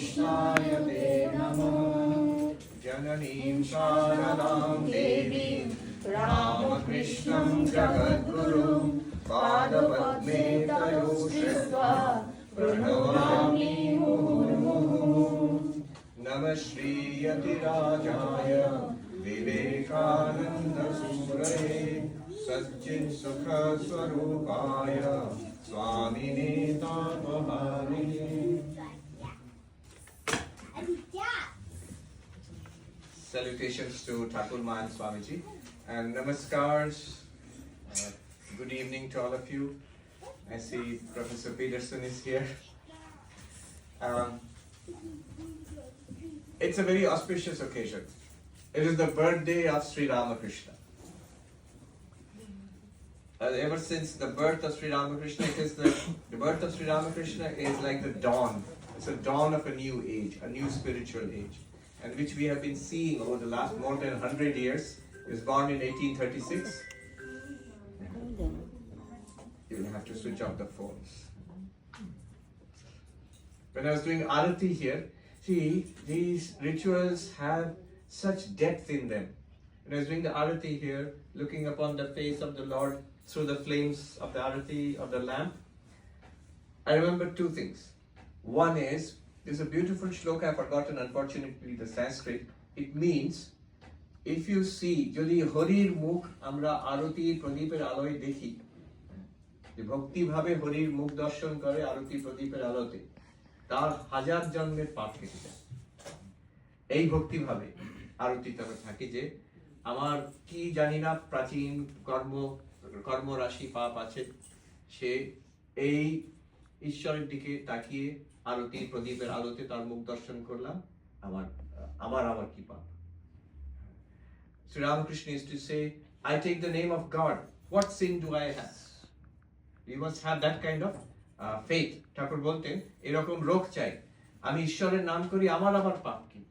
कृष्णाय ते नमः जननीं शारदां देवीं रामकृष्णं जगद्गुरुं पादपद्मे तयो श्रित्वा प्रणमामि मुहुर्मुहुः नमः श्रीयतिराजाय विवेकानन्दसूरये सच्चित्सुखस्वरूपाय स्वामिने तापहारिणे Salutations to Thakur Mahan Swamiji and namaskars. Good evening to all of you. I see Professor Peterson is here. It's a very auspicious occasion. It is the birthday of Sri Ramakrishna. Ever since the birth of Sri Ramakrishna, it is the birth of Sri Ramakrishna is like the dawn. It's a dawn of a new age, a new spiritual age, and which we have been seeing over the last more than 100 years. He was born in 1836. You will have to switch off the phones. When I was doing Arati here, see, these rituals have such depth in them. When I was doing the Arati here, looking upon the face of the Lord through the flames of the Arati, of the lamp, I remember two things. One is, there's a beautiful shloka, I've forgotten unfortunately the Sanskrit. It means, if you see, jodi horir mukh amra arati pradiper aloy dekhi, je bhakti bhabe horir mukh darshan kore arati pradiper alote, tar hajar janmer paap keটে যায়। এই ভক্তি ভাবে আরতি তবে থাকে যে আমার কি জানি না প্রাচীন কর্ম রাশি পাপ আছে, সে এই ঈশ্বরের দিকে তাকিয়ে আরতি প্রদীপের আলোতে তার মুখ দর্শন করলাম, আমার কি পাপ। Sri Ramakrishna used to say, I take the name of God, what sin do I have? You must have that kind of faith. ঠাকুর বলতেন এরকম রোগ চাই, আমি ঈশ্বরের নাম করি, আমার পাপ কি,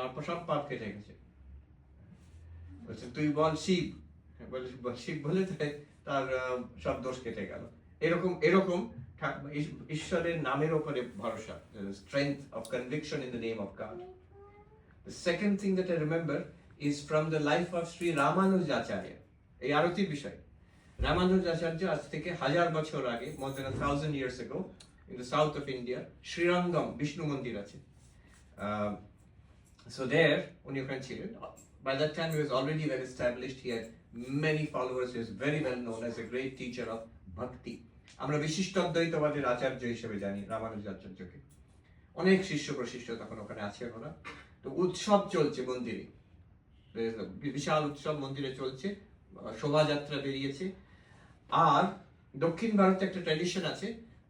আমার সব পাপ কেটে গেছে। বলছে তুই বল শিব, শিব বলে তার সব দোষ কেটে গেল। এরকম ঈশ্বরের নামের উপরে ভরসা, strength of conviction in the name of God. The second thing that I remember is from the life of Sri Ramanujacharya. এই আরতির বিষয়, রামানুজাচার্য আজ থেকে 1000 বছর আগে, more than 1000 years ago, in the south of India, Srirangam Vishnu মন্দির আছে। So there, উনি ওখানে ছিলেন। By that time he was already well established. He had many followers. He was very well known as a great teacher of bhakti. আমরা বিশিষ্ট অদ্বৈতবাদের আচার্য হিসেবে জানি রামানুজাচার্যকে। অনেক শিষ্য প্রশিষ্য তখন ওখানে আছেন ওরা। তো উৎসব চলছে মন্দিরে, বিশাল উৎসব মন্দিরে চলছে, শোভাযাত্রা বেরিয়েছে। আর দক্ষিণ ভারতে একটা ট্র্যাডিশন আছে,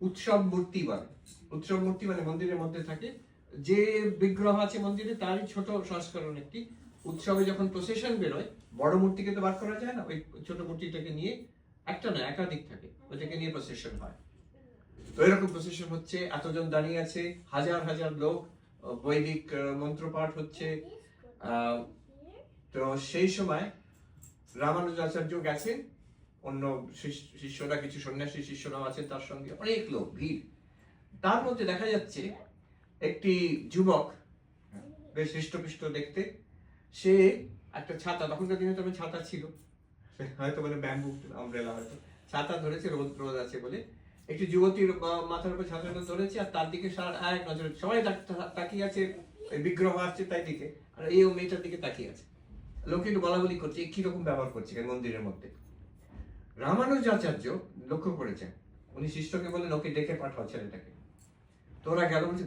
উৎসব মূর্তি বলে। উৎসব মূর্তি মানে মন্দিরের মধ্যে থাকে, যে বিগ্রহ আছে মন্দিরে তারই ছোট সংস্করণ একটি। উৎসবে যখন প্রসেশন বেরোয়, বড় মূর্তিকে তো বার করা যায় না, ওই ছোট মূর্তিটাকে নিয়ে, একটা না একাধিক থাকে, ওইটাকে নিয়ে প্রসেশন হয়। তো এরকম প্রসেশন হচ্ছে, এতজন দাঁড়িয়ে আছে, হাজার হাজার লোক, বৈদিক মন্ত্রপাঠ হচ্ছে। তো সেই সময় রামানুজাচার্য গেছেন, অন্য শিষ্যরা, কিছু সন্ন্যাসী শিষ্যরাও আছেন তার সঙ্গে, অনেক লোক ভিড়। তার মধ্যে দেখা যাচ্ছে একটি যুবক, বেশ হৃষ্টপুষ্ট দেখতে, সে একটা ছাতা, তখনকার দিনে তবে ছাতা ছিল, হয়তো বলে ব্যাম্বু আমব্রেলা, হয়তো ছাতা ধরেছে, রোদ আছে বলে। একটি যুবতীর মাথার উপর ছাতাটা ধরেছে, আর তার দিকে এক নজরে সবাই তাকিয়ে আছে, বিগ্রহ আসছে তাই দিকে, আর এই মেয়েটার দিকে তাকিয়ে আছে। লোকে একটু বলাবলি করছে, কিরকম ব্যবহার করছে মন্দিরের মধ্যে। রামানুজাচার্য লক্ষ্য করেছেন, উনি শিষ্যকে বলেন ওকে ডেকে পাঠাও ছেলেটাকে। তো ওরা গেল, বলছে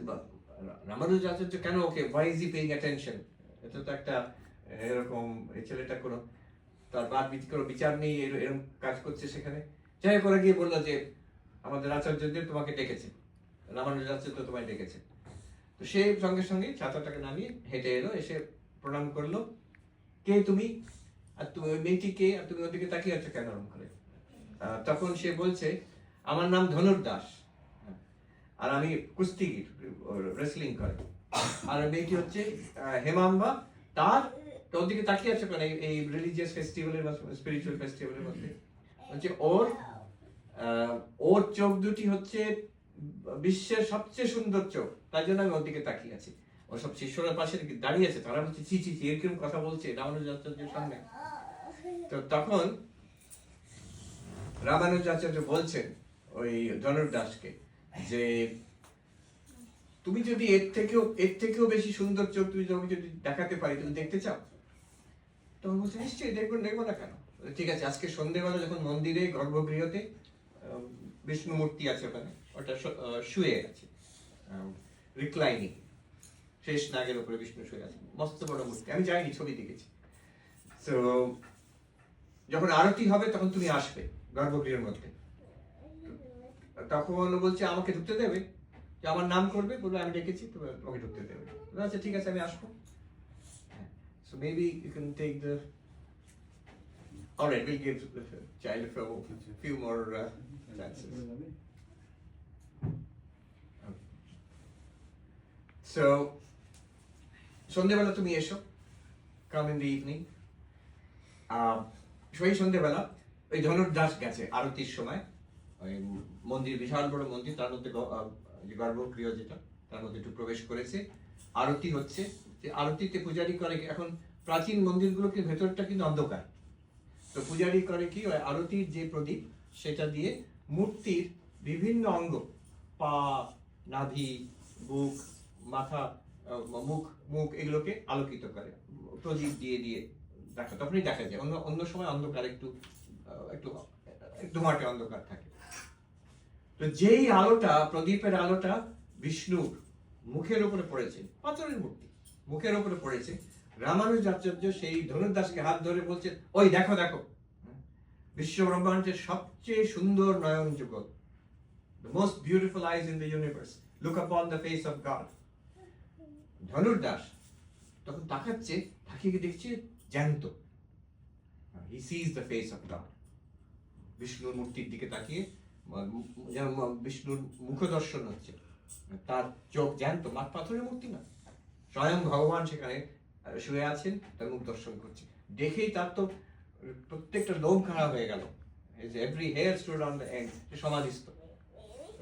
রামানুজাচার্য কেন ওকে, why is he paying attention? এটা তো একটা এরকম, এই ছেলেটা কোনো তার কোনো বিচার নেই, এরকম কাজ করছে সেখানে। যাই করে গিয়ে বললো যে আমাদের আচার্যদের তোমাকে ডেকেছে, রামানুজাচার্য তোমায় ডেকেছে। তো সে সঙ্গে সঙ্গে ছাতাটাকে নামিয়ে হেঁটে এলো, এসে প্রণাম করলো। কে তুমি? আর তুমি ওই মেয়েটি কে? আর তুমি ওদিকে তাকিয়ে আছো কেন করে? তখন সে বলছে আমার নাম ধনুর্দাস, আর আমি কুস্তিগির, রেসলিং করে। আর মেয়েটি হচ্ছে হেমাম্বা। তার তোর দিকে তাকিয়ে আছে কেন এই রিলিজিয়াস ফেস্টিভ্যালের বা স্পিরিচুয়াল ফেস্টিভ্যালের মধ্যে? হচ্ছে ওর চোখ দুটি হচ্ছে বিশ্বের সবচেয়ে সুন্দর চোখ, তার জন্য আমি ওর দিকে তাকিয়ে আছি। ওসব শিষ্যরা পাশে দাঁড়িয়ে আছে, তারা বলছে ছি ছি ছি এরকম কথা বলছে রামানুজাচার্যের সামনে। তো তখন রামানুজাচার্য বলছেন ওই ধনুর্দাসকে যে তুমি যদি এর থেকেও বেশি সুন্দর চোখ তুমি যদি দেখাতে পারি, তুমি দেখতে চাও? তখন বলছে নিশ্চয়ই দেখবো না কেন। ঠিক আছে, আজকে সন্ধ্যেবেলা যখন মন্দিরে গর্ভগৃহতে বিষ্ণু মূর্তি আছে, ওখানে ওটা শুয়ে আছে রিক্লাইনিং, শেষ নাগের উপরে বিষ্ণু শুয়ে আছে, মস্ত বড় মূর্তি। আমি যাইনি, ছবি দেখেছি। তো যখন আরতি হবে তখন তুমি আসবে গর্ভগৃহের মধ্যে। তখন বলছে আমাকে ঢুকতে দেবে? যে আমার নাম করবে, বলবে আমি ডেকেছি, তোমাকে ঢুকতে দেবে। আচ্ছা ঠিক আছে, আমি আসবো। So maybe you can take the. All right, we'll give the child a few more chances. So, সন্ধ্যেবেলা তুমি এসো, come in the evening. সেই সন্ধ্যেবেলা ওই ধনুর্দাস গেছে আরতির সময়, ওই মন্দির, বিশাল বড় মন্দির, তার মধ্যে যে গর্ভগৃহ যেটা, তার মধ্যে একটু প্রবেশ করেছে। আরতি হচ্ছে, যে আরতিতে পূজারি করে, এখন প্রাচীন মন্দিরগুলোকে ভেতরটা কিন্তু অন্ধকার, তো পূজারি করে কি ওই আরতির যে প্রদীপ সেটা দিয়ে মূর্তির বিভিন্ন অঙ্গ, পা, নাভি, বুক, মাথা, মুখ এগুলোকে আলোকিত করে প্রদীপ দিয়ে দিয়ে দেখা, তখনই দেখা যায়। অন্য সময় অন্ধকার, একটু ধোঁয়াটে অন্ধকার থাকে। তো যেই আলোটা, প্রদীপের আলোটা বিষ্ণুর মুখের উপরে পড়েছে, পাথরের মূর্তি মুখের উপরে পড়েছে, রামানুজাচার্য সেই ধনুর্দাসকে হাত ধরে বলছে, ওই দেখো দেখো, বিশ্ব ব্রহ্মাণ্ডের সবচেয়ে সুন্দর নয়ন যুগল, the most beautiful eyes in the universe, look upon the face of God. ধনুর্দাস তখন তাকাচ্ছে, তাকিয়ে দেখছে জ্যান্ত, he sees the face of God. বিষ্ণুর মূর্তির দিকে তাকিয়ে যেন বিষ্ণুর মুখ দর্শন হচ্ছে, তার চোখ জ্যান্ত, পাথরের মূর্তি না, স্বয়ং ভগবান সেখানে শুয়ে আছেন, তার মুখ দর্শন করছে। দেখেই তার তো প্রত্যেকটা লোম খারাপ হয়ে গেল, every hair stood on the end. সমাধিস্থ,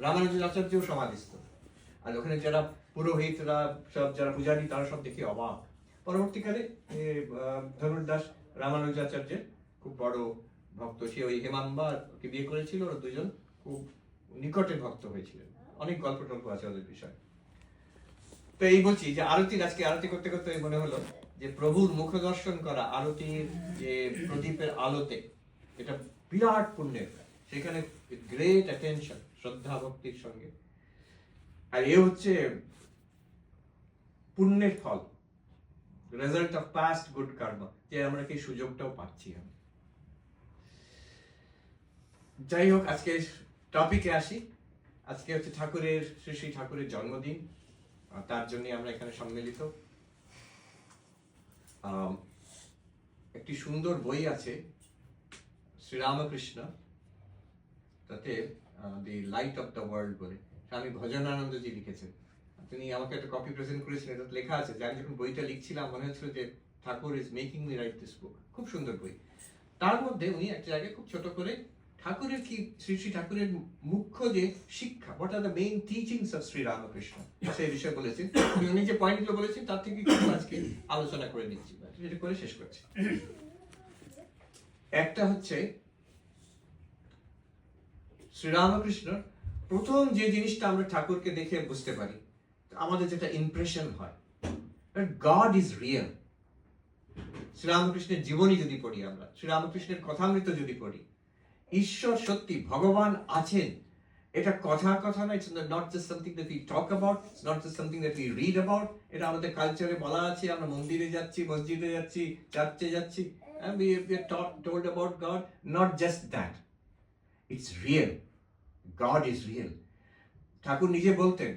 রামানুজাচার্যও সমাধিস্থ, আর ওখানে যারা পুরোহিতরা, সব যারা পূজারী, তারা সব দেখে অবাক। পরবর্তীকালে ধনুর্দাস রামানুজাচার্যের খুব বড় ভক্ত, সে ওই হেমাম্বাকে বিয়ে করেছিল, ওরা দুজন খুব নিকটের ভক্ত হয়েছিলেন। অনেক গল্প টল্প আছে ওদের বিষয়। তো এই বলছি যে আজকে আরতি করতে করতে মনে হলো যে প্রভুর মুখ দর্শন করা আরতির যে প্রদীপের আলোতে, এটা বিরাট পুণ্যের, সেখানে গ্রেট অ্যাটেনশন, শ্রদ্ধা ভক্তির সঙ্গে। আর এ হচ্ছে পুণ্যের ফল, রেজাল্ট অফ পাস্ট গুড কর্ম, যে আমরা কি সুযোগটাও পাচ্ছি। আমি যাই হোক, আজকে টপিকে আসি। আজকে হচ্ছে ঠাকুরের, শ্রী শ্রী ঠাকুরের জন্মদিন, তার জন্য আমরা এখানে সম্মিলিত। একটি সুন্দর বই আছে শ্রীরামকৃষ্ণ, তাতে দি লাইট অফ দ্য ওয়ার্ল্ড বলে, স্বামী ভজনানন্দজি লিখেছেন। তিনি আমাকে একটা কপি প্রেজেন্ট করেছিলেন, এটাতে লেখা আছে যে আমি যখন বইটা লিখছিলাম মনে হচ্ছিল যে Thakur is making me write this book. খুব সুন্দর বই। তার মধ্যে উনি একটা জায়গায় খুব ছোট করে ঠাকুরের কি, শ্রী শ্রী ঠাকুরের মুখ্য যে শিক্ষা, what are the main teachings of Shri Ramakrishna, সেই বিষয়ে বলেছেন। উনি যে পয়েন্টগুলো বলেছেন তার থেকে কিছু আজকে আলোচনা করে নিচ্ছি, এটা করে শেষ করছি। একটা হচ্ছে শ্রীরামকৃষ্ণ প্রথম যে জিনিসটা আমরা ঠাকুরকে দেখে বুঝতে পারি, আমাদের যেটা ইমপ্রেশন হয়, গড ইজ রিয়েল। শ্রীরামকৃষ্ণের জীবনী যদি পড়ি, আমরা শ্রীরামকৃষ্ণের কথামৃত যদি পড়ি, ঈশ্বর সত্যি, ভগবান আছেন, এটা কথা না, it's not just something that we talk about, it's not just something that we read about. এটা আমাদের কালচারে বলা আছে, আমরা মন্দিরে যাচ্ছি, মসজিদে যাচ্ছি, চার্চে যাচ্ছি, we are told about God. Not just that, it's real. God is real. ঠাকুর নিজে বলতেন,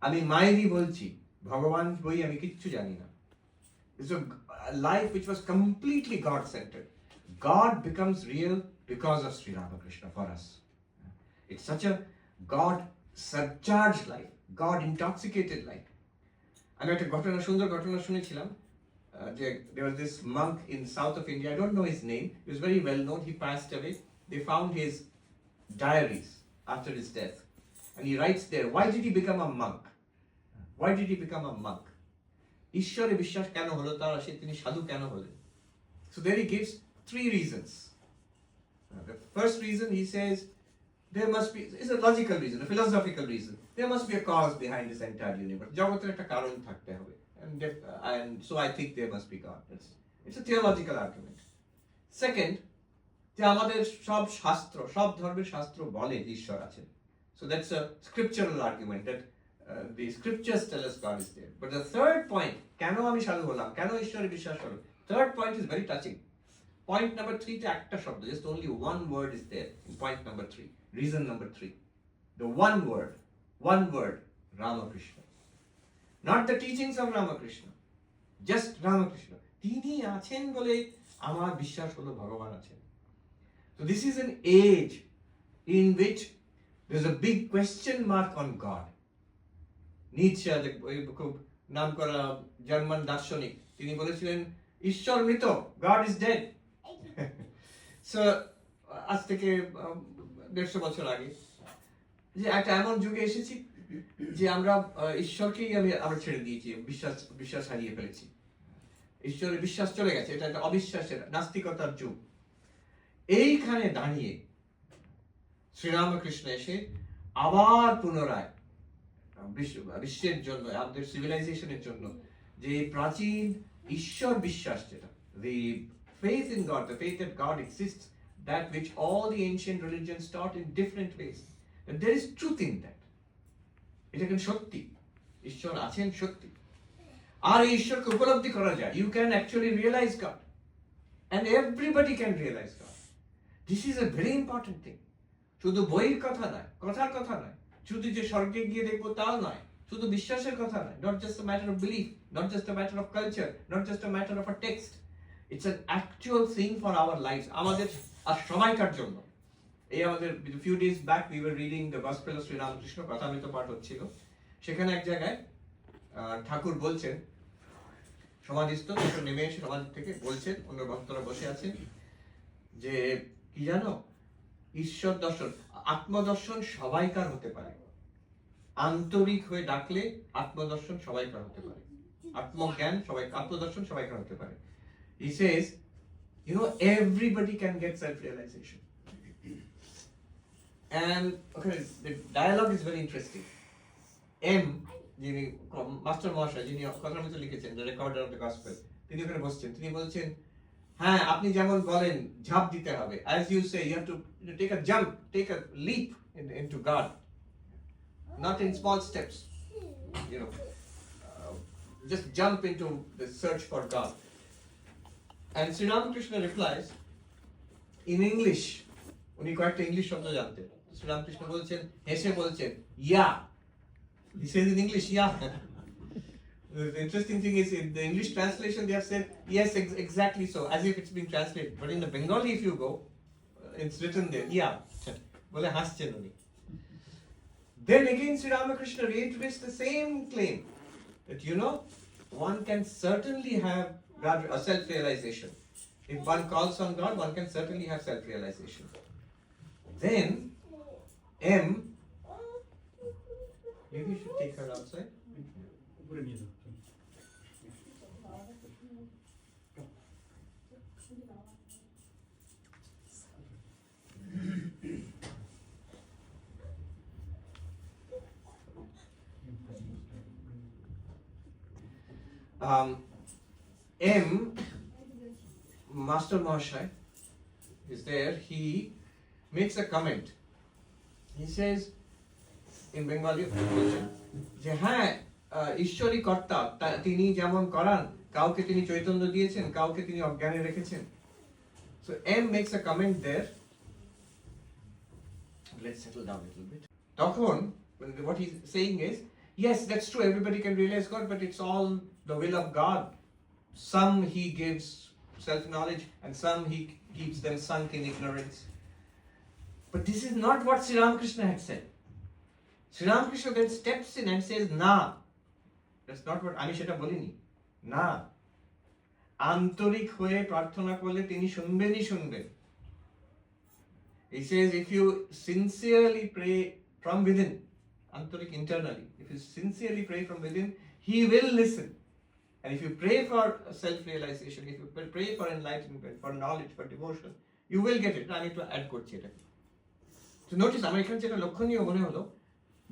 আমি মায়েরই বলছি, ভগবান বই আমি কিচ্ছু জানি না। It's a life which was completely God-centered. God becomes real because of Sri Ramakrishna for us. It's such a God-surcharged life, God-intoxicated life. আমি একটা সুন্দর ঘটনা শুনেছিলাম, যে there was this monk in south of India, I don't know his name, he was very well known, he passed away. They found his diaries after his death, and he writes there, why did he become a monk? Why did he become a monk? ঈশ্বরে বিশ্বাস কেন হলো তার, তিনি সাধু কেন হলেন? So there he gives 3 reasons. The first reason he says there must be, it's a logical reason, a philosophical reason. There must be a cause behind this entire universe. জগতের একটা কারণ থাকতে হবে. And so I think there must be God. It's a theological argument. Second, যে আমাদের সব শাস্ত্র, সব ধর্মের শাস্ত্র বলে ঈশ্বর আছেন. So that's a scriptural argument that the scriptures tell us God is there. But the third point, কেন আমি সাধু হলাম, কেন ঈশ্বরে বিশ্বাস হলো, third point is very touching. Point number 3 তে একটা শব্দ, just only one word is there in point number 3. Reason number 3. The one word, Ramakrishna. Not the teachings of Ramakrishna, just Ramakrishna. তিনি আছেন বলে আমার বিশ্বাস হলো ভগবান আছেন. So this is an age in which there's a big question mark on God. Nietzsche, খুব নাম করা জার্মান দার্শনিক, তিনি বলেছিলেন ঈশ্বর মৃত, God is dead. So আজ থেকে 150 বছর আগে যে একটা এমন যুগে এসেছি যে আমরা ঈশ্বরকেই আমরা ছেড়ে দিয়েছি, বিশ্বাস হারিয়ে ফেলেছি, ঈশ্বরের বিশ্বাস চলে গেছে, এটা একটা অবিশ্বাসের নাস্তিকতার যুগ. এইখানে দাঁড়িয়ে শ্রীরামকৃষ্ণ এসে আবার পুনরায় বিশ্বের জন্য, আমাদের সিভিলাইজেশনের জন্য যে প্রাচীন ঈশ্বর বিশ্বাস, যেটা the faith in God, the faith that God exists, that which all the ancient religions taught in different ways, and there is truth in that. এটা কিন্তু সত্যি, ঈশ্বর আছেন সত্যি, আর এই ঈশ্বরকে উপলব্ধি করা যায়. You can actually realize God, and everybody can realize God. This is a very important thing. শুধু বইয়ের কথা নয়, কথার কথা নয়, শুধু যে স্বর্গে গিয়ে দেখবো তাও নয়, শুধু বিশ্বাসের কথা নয়, not just a matter of belief, not just a matter of culture, not just a matter of a text. It's an actual thing for our lives, আমাদের আর সবাইকার জন্য. এই আমাদের few days back we were reading the Gospel of Sri Ramakrishna, Kathamrita পাঠ হচ্ছিল. সেখানে এক জায়গায় ঠাকুর বলছেন, সমাধিস্থ নেমে এসে সমাধি থেকে বলছেন, অন্য ভক্তরা বসে আছেন, যে কি জানো, ঈশ্বর দর্শন, আত্মদর্শন সবাইকার হতে পারে, আন্তরিক হয়ে ডাকলে আত্মদর্শন সবাইকার হতে পারে, আত্মজ্ঞান আত্মদর্শন সবাইকার হতে পারে. He says, you know, everybody can get self-realization. And okay, the dialogue is very interesting. যিনি মাস্টার মহাশয়, যিনি কথার মধ্যে লিখেছেন, the recorder of the gospel, তিনি ওখানে বসছেন, তিনি বলছেন, হ্যাঁ আপনি যেমন বলেন ঝাঁপ দিতে হবে, as you say, you have to take a jump, take a leap into God, not in small steps, you know, just jump into the search for God. And Sri Ramakrishna replies in English, উনি কয়েকটা English শব্দ জানতেন. Sri Ramakrishna বলছেন, হেসে বলছেন, yeah. He says in English, yeah. The interesting thing is, in the English translation, they have said, yes, exactly so, as if it's been translated. But in the Bengali, if you go, it's written there, yeah. Bole haschen uni. Then again, Sri Ramakrishna reiterates the same claim, that you know, one can certainly have a self-realization. If one calls on God, one can certainly have self-realization. Then, maybe you should take her outside. Master Mahashai is there. He makes a comment. He says in Bengali, যে হ্যাঁ ঈশ্বরই কর্তা, তিনি যেমন করান, কাউকে তিনি চৈতন্য দিয়েছেন, কাউকে তিনি অজ্ঞানে রেখেছেন. So M makes a comment there. Let's settle down a little bit. তখন what he's saying is, yes, that's true, everybody can realize God, but it's all the will of God. Some he gives self-knowledge, and some he keeps them sunk in ignorance. But this is not what Sri Ramakrishna had said. Sri Ramakrishna then steps in and says, nah, that's not what, আমি সেটা বলিনি, না, আন্তরিক হয়ে প্রার্থনা করলে তিনি শুনবেনই শুনবেন. He says, if you sincerely pray from within, antarik internally, if you sincerely pray from within, He will listen. And if you pray for self-realization, if you pray for enlightenment, for knowledge, for devotion, you will get it. আমি একটু add করছি এটাকে। তো notice আমার এখানে যেটা লক্ষণীয় মনে হলো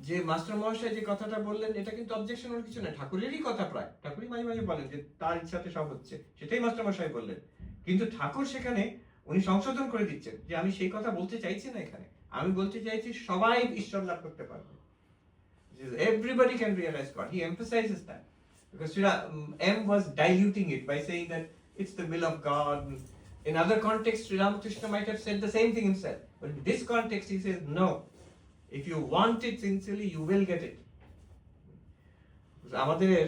যে মাস্টার মহাশয় যে কথাটা বললেন এটা কিন্তু অবজেকশনের কিছু না, ঠাকুরেরই কথা প্রায়। ঠাকুরই মাঝে মাঝে বলেন যে তার ইচ্ছাতে সব হচ্ছে, সেটাই মাস্টার মহাশয় বললেন। কিন্তু ঠাকুর সেখানে উনি সংশোধন করে দিচ্ছেন যে আমি সেই কথা বলতে চাইছি না এখানে, আমি বলতে চাইছি সবাই ঈশ্বর লাভ করতে পারবে। Everybody can realize God. He emphasizes that. Because M was diluting it by saying that it's the will of God. In other contexts, Sri Ramakrishna might have said the same thing himself. But in this context, he says, no. If you want it sincerely, you will get it. আমাদের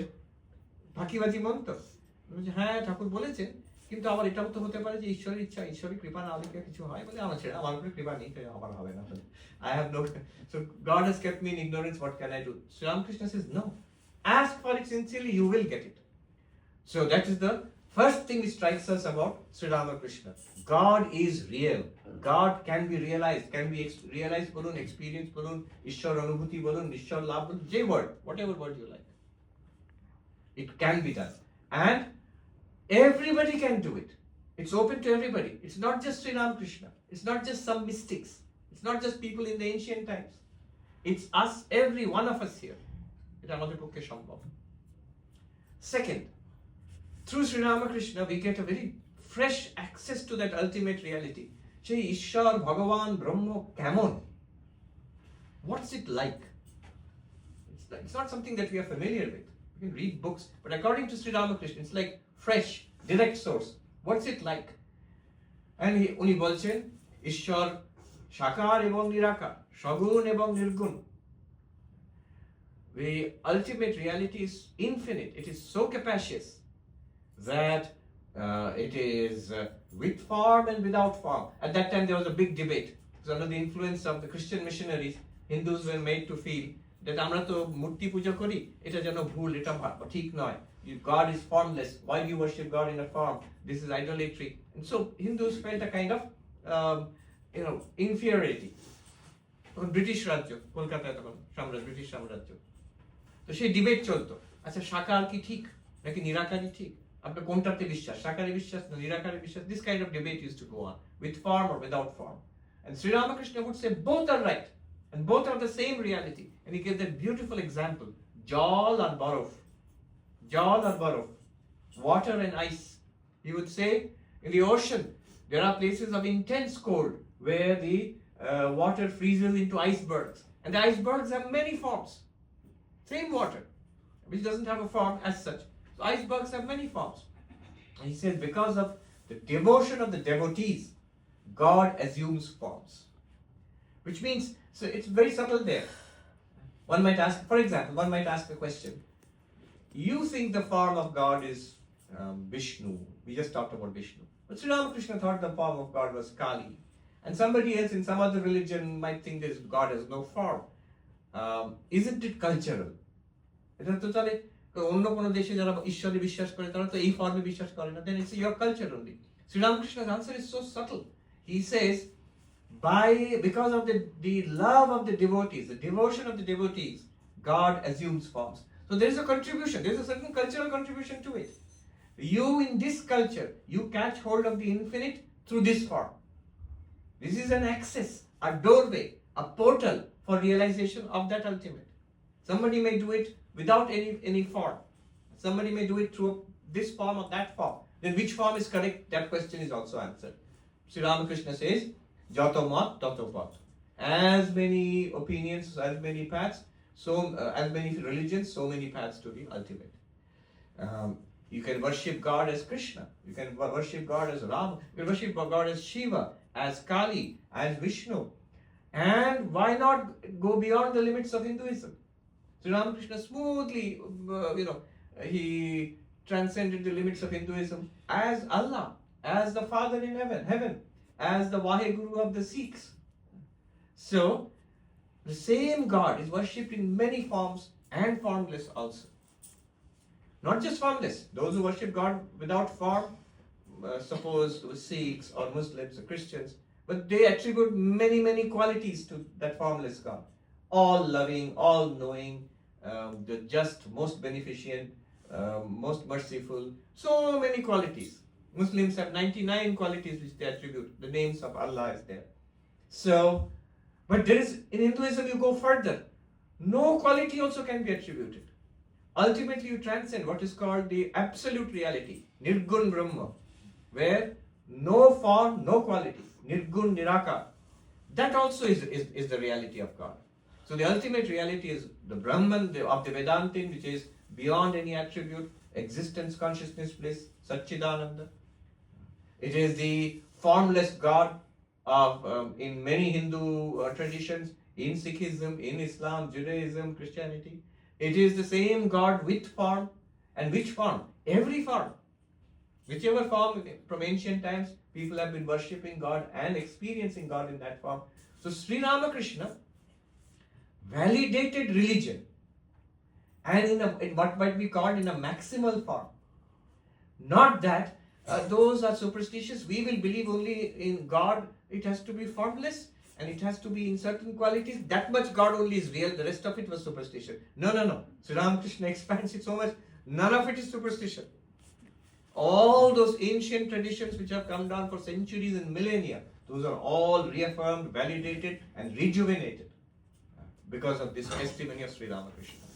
ফাঁকিবাজি মন তো, হ্যাঁ ঠাকুর বলেছেন, কিন্তু আবার এটাও তো হতে পারে যে ঈশ্বরের ইচ্ছা, ঈশ্বরের কৃপা না হলে কিছু হয় বলে আমার ছেড়ে, আমার উপরে কৃপা নেই, আমার হবে না। I have no, so God has kept me in ignorance, what can I do? Sri Ramakrishna says, no. Ask for it sincerely, you will get it. So that is the first thing which strikes us about Sri Ramakrishna. God is real. God can be realized, realized bolun, experience bolun, Ishwar anubhuti bolun, Ishwar labh bolun, J word, whatever word you like. It can be done. And everybody can do it. It's open to everybody. It's not just Sri Ramakrishna. It's not just some mystics. It's not just people in the ancient times. It's us, every one of us here. এটা আমাদের পক্ষে সম্ভব। Second, through Sri Ramakrishna we get a very fresh access to that ultimate reality. সেই ঈশ্বর, ভগবান, ব্রহ্ম কেমন? What's it like? It's not something that we are familiar with. We can read books, but according to Sri Ramakrishna, it's like fresh, direct source. What's it like? And উনি বলছেন ঈশ্বর সাকার এবং নিরাকার, সগুণ এবং নির্গুণ। The ultimate reality is infinite. It is so capacious that it is with form and without form. At that time, there was a big debate. So under the influence of the Christian missionaries, Hindus were made to feel that আমরা তো মূর্তি পূজা করি, এটা যেন ভুল, এটা ঠিক নয়। God is formless. Why do you worship God in a form? This is idolatry. And so Hindus felt a kind of inferiority. তখন ব্রিটিশ রাজ্য, কলকাতায় তখন ব্রিটিশ সাম্রাজ্য। তো সেই ডিবেট চলতো, আচ্ছা সাকার কি ঠিক নাকি নিরাকারই ঠিক, আপনার কোনটাতে বিশ্বাস, সাকারে বিশ্বাস না নিরাকারে বিশ্বাস? This kind of debate used to go on, with form or without form. And Sri Ramakrishna would say both are right and both are the same reality. And he gave that beautiful example, jal and barof, water and ice. He would say in the ocean there are places of intense cold where the water freezes into icebergs, and the icebergs have many forms. Same water, which doesn't have a form as such. So icebergs have many forms. And he says because of the devotion of the devotees, God assumes forms. Which means, so it's very subtle there. One might ask, for example, a question. You think the form of God is Vishnu. We just talked about Vishnu. But Sri Ramakrishna thought the form of God was Kali. And somebody else in some other religion might think this God has no form. Isn't it cultural? এটা তো তাহলে অন্য কোনো দেশে যারা ঈশ্বরে বিশ্বাস করে তারা তো এই ফর্মে বিশ্বাস করে না, then it's your culture only. Sri Ramakrishna's answer is so subtle. He says, because of the love of the devotees, the devotion of the devotees, God assumes forms. So there is a contribution, there is a certain cultural contribution to it. You in this culture, you catch hold of the infinite through this form. This is an access, a doorway, a portal for realization of that ultimate. Somebody may do it without any form. Somebody may do it through this form or that form. Then which form is correct? That question is also answered. Sri Ramakrishna says, Jato mat, tato pat. As many opinions, as many paths, as many religions, so many paths to the ultimate. You can worship God as Krishna. You can worship God as Rama. You can worship God as Shiva, as Kali, as Vishnu. And why not go beyond the limits of Hinduism? Sri Ramakrishna smoothly, he transcended the limits of Hinduism as Allah, as the Father in heaven, as the Vaheguru of the Sikhs. So, the same God is worshipped in many forms and formless also. Not just formless. Those who worship God without form, suppose Sikhs or Muslims or Christians, but they attribute many qualities to that formless God. all loving, all knowing, the just, most beneficent, most merciful. So many qualities. Muslims have 99 qualities which they attribute. The names of Allah is there. So, but there is, in Hinduism you go further. No quality also can be attributed. Ultimately you transcend what is called the absolute reality, Nirgun Brahma, where no form, no quality, Nirgun Nirakar. That also is the reality of God. So the ultimate reality is the Brahman of the Vedantin, which is beyond any attribute, existence, consciousness, bliss, Satchidananda. It is the formless God of in many Hindu traditions, in Sikhism, in Islam, Judaism, Christianity. It is the same God with form. And which form? Every form. Whichever form from ancient times, people have been worshipping God and experiencing God in that form. So Sri Ramakrishna validated religion and in what might be called in a maximal form. Not that those are superstitious, we will believe only in God, it has to be formless and it has to be in certain qualities, that much God only is real, the rest of it was superstition. No. Sri Ramakrishna expands it so much, none of it is superstition. All those ancient traditions which have come down for centuries and millennia, those are all reaffirmed, validated and rejuvenated because of this testimony of Sri Ramakrishna.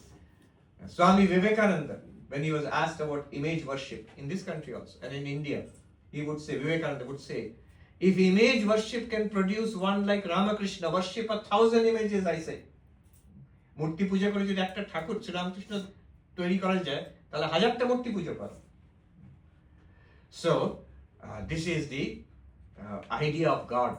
Swami Vivekananda, when he was asked about image worship in this country also and in India, Vivekananda would say, if image worship can produce one like Ramakrishna, worship 1,000 images, I say. মূর্তি পূজা করে যদি একটা ঠাকুর শ্রী রামকৃষ্ণ তৈরি করা যায় তাহলে 1000টা মূর্তি পূজা করো। So this is the idea of God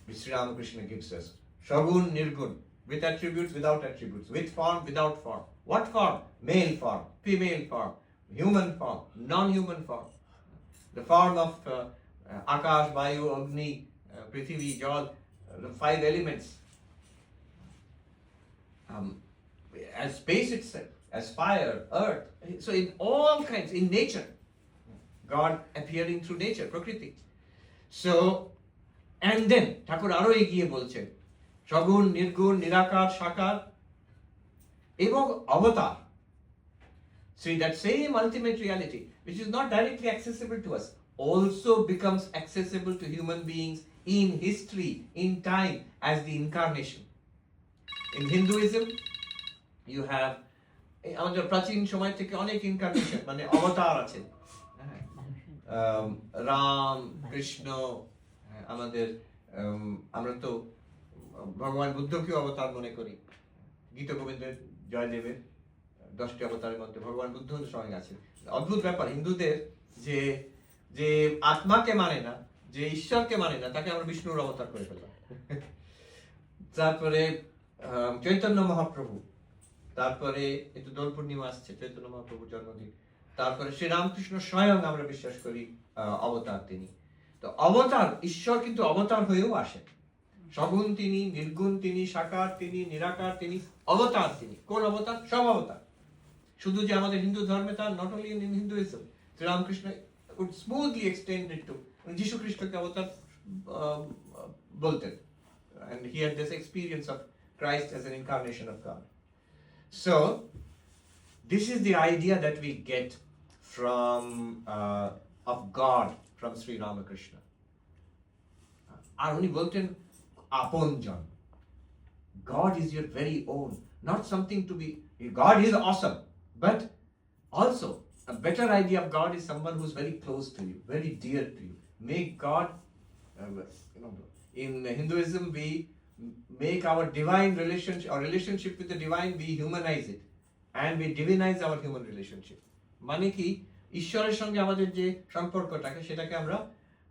which Sri Ramakrishna gives us. Shagun, Nirgun, with attributes, without attributes, with form, without form. What form? Male form, female form, human form, non-human form. The form of Akash, Vayu, Agni, Prithvi, Jal, the 5 elements. As space itself, as fire, earth. So in all kinds, in nature, God appearing through nature, Prakriti. So, and then, Thakur aro egiye bolchen, Shagun, Nirgun, Nirakar, Shakar, এবং avatar. See, that same ultimate reality, which is not directly accessible to us, also becomes accessible to human beings in history, in time, as the incarnation. In Hinduism, you have আমাদের প্রাচীন সময় থেকে অনেক incarnation মানে অবতার আছে, রাম, কৃষ্ণ, আমাদের আমরা তো ভগবান বুদ্ধকেও অবতার মনে করি। গীত গোবিন্দের জয়দেবের 10টি অবতারের মধ্যে ভগবান বুদ্ধ সঙ্গে আছে। অদ্ভুত ব্যাপার, হিন্দুদের যে যে আত্মাকে মানে না, যে ঈশ্বরকে মানে না, তাকে আমরা বিষ্ণুর অবতার করে ফেললাম। তারপরে চৈতন্য মহাপ্রভু, তারপরে এই তো দোল পূর্ণিমা আসছে, চৈতন্য মহাপ্রভুর জন্মদিন, তারপরে শ্রীরামকৃষ্ণ স্বয়ং আমরা বিশ্বাস করি অবতার তিনি। তো অবতার, ঈশ্বর কিন্তু অবতার হয়েও আসেন। সগুণ তিনি, নির্গুণ তিনি, সাকার তিনি, নিরাকার তিনি, অবতার তিনি। কোন অবতার? সব অবতার। শুধু যে আমাদের হিন্দু ধর্মে তার, not only in Hinduism, Sri Ramakrishna would smoothly extend it to যিশু খ্রিস্টকে অবতার বলতেন, and he had this experience of Christ as an incarnation of God. So this is the idea that we get from of God from Sri Ramakrishna. আর উনি বলতেন আপনজন, God is your very own, not something to be, God is awesome, but also a better idea of God is someone who's very close to you, very dear to you. Make God, in Hinduism we make our divine relationship, our relationship with the divine, we humanize it and we divinize our human relationship. মানে কি, ঈশ্বরের সঙ্গে আমাদের যে সম্পর্কটাকে, সেটাকে আমরা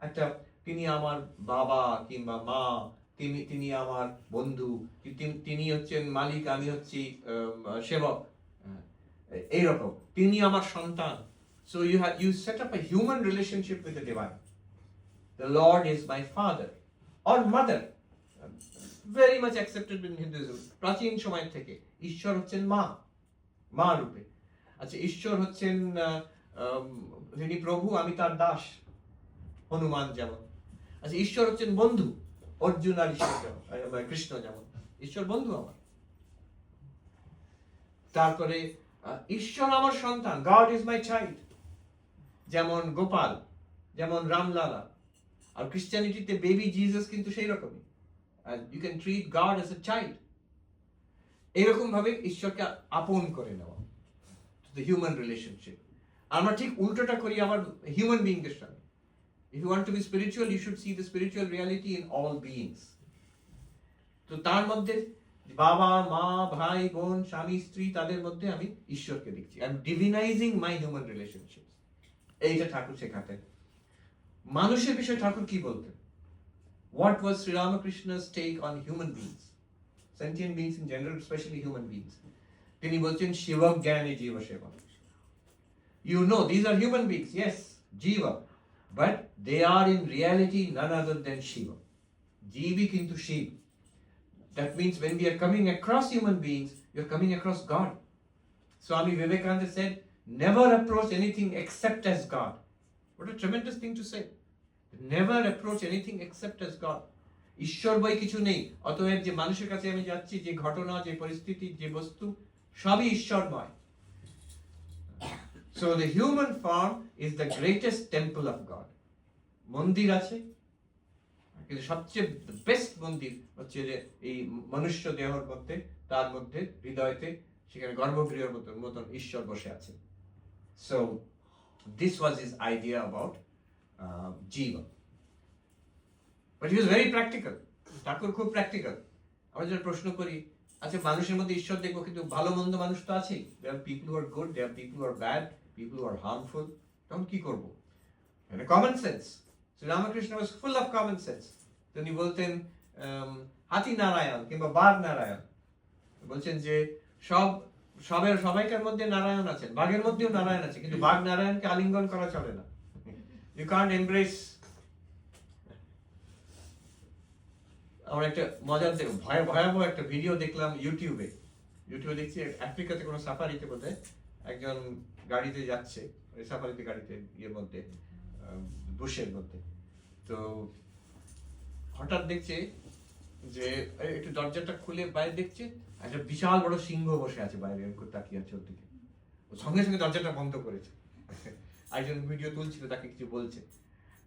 একটা, তিনি আমার বাবা কিংবা মা, তিনি আমার বন্ধু, তিনি হচ্ছেন মালিক, আমি হচ্ছি সেবক, এইরকম, তিনি আমার সন্তান। So you set up a human relationship with the divine. The Lord is my father or mother, very much accepted in Hinduism প্রাচীন সময় থেকে। ঈশ্বর হচ্ছেন মা রূপে। আচ্ছা, ঈশ্বর হচ্ছেন তিনি প্রভু, আমি তার দাস, হনুমান যেমন। আচ্ছা, ঈশ্বর হচ্ছেন বন্ধু, অর্জুন আর ঈশ্বর যেমন, কৃষ্ণ যেমন। ঈশ্বর বন্ধু আমার। তারপরে ঈশ্বর আমার সন্তান, গড ইজ মাই চাইল্ড, যেমন গোপাল, যেমন রামলালা। আর ক্রিশ্চিয়ানিটিতে বেবি জিসাস কিন্তু সেই রকমই, you can treat God as a child. এরকম ভাবে ঈশ্বরকে আপন করে নেওয়া, দ্য হিউম্যান রিলেশনশিপ। আমরা ঠিক উল্টোটা করি আমার হিউম্যান বিইংদের সঙ্গে। If you want to be spiritual, you should see the spiritual reality in all beings. তো তার মধ্যে বাবা মা ভাই বোন স্বামী স্ত্রী তাদের মধ্যে আমি ঈশ্বরকে দেখছি। I am divinising my human relationship. এইটা ঠাকুর শেখাতেন। মানুষের বিষয়ে ঠাকুর কি বলতেন? What was Sri Ramakrishna's take on human beings, sentient beings in general, especially human beings? তিনি বলছেন শিব জ্ঞানে জীব সেবা। You know, these are human beings, yes, jiva, but they are in reality none other than Shiva. Jivi kintu Shiv. That means when we are coming across human beings, we are coming across God. Swami Vivekananda said, never approach anything except as God. What a tremendous thing to say. Never approach anything except as God. ঈশ্বর বই কিছু নেই, অতএব যে মানুষের কাছে আমি যাচ্ছি, যে ঘটনা, যে পরিস্থিতি, যে বস্তু, সবই ঈশ্বরময়। So the human form is the greatest temple of God. মন্দির আছে, কিন্তু সবচেয়ে বেস্ট মন্দির হচ্ছে যে এই মনুষ্য দেহর মধ্যে, তার মধ্যে হৃদয়তে, সেখানে গর্ভগৃহের মতন ঈশ্বর বসে আছে। So this was his idea about Jiva. But he was very practical. ঠাকুর খুব প্র্যাকটিক্যাল। আমরা যেটা প্রশ্ন করি, আচ্ছা মানুষের মধ্যে ঈশ্বর দেখবো, কিন্তু ভালো মন্দ মানুষ তো আছেই। There are people who are good, there are people who are bad, people who are harmful. তখন কি করবো? মানে common sense. Shri Ramakrishna was full of common sense. তিনি বলতেন হাতি নারায়ণ কিংবা বাঘ নারায়ণ। বলছেন যে সবাইকার মধ্যে নারায়ণ আছেন, বাঘের মধ্যেও নারায়ণ আছে, কিন্তু বাঘ নারায়ণকে আলিঙ্গন করা চলে না। You can't embrace. আমার একটা মজার ভয়াবহ একটা ভিডিও দেখলাম ইউটিউবে দেখছি, আফ্রিকাতে কোনো সাফারিতে বোধহয় একজন গাড়িতে যাচ্ছে, সাফারিতে গাড়িতে ইয়ের মধ্যে, বুশের মধ্যে। তো হঠাৎ দেখছে যে একটু দরজাটা খুলে বাইরে দেখছে একটা বিশাল বড় সিংহ বসে আছে বাইরে, তাকিয়ে আছে ওর দিকে। সঙ্গে সঙ্গে দরজাটা বন্ধ করেছে। একজন ভিডিও তুলছিল, তাকে কিছু বলছে,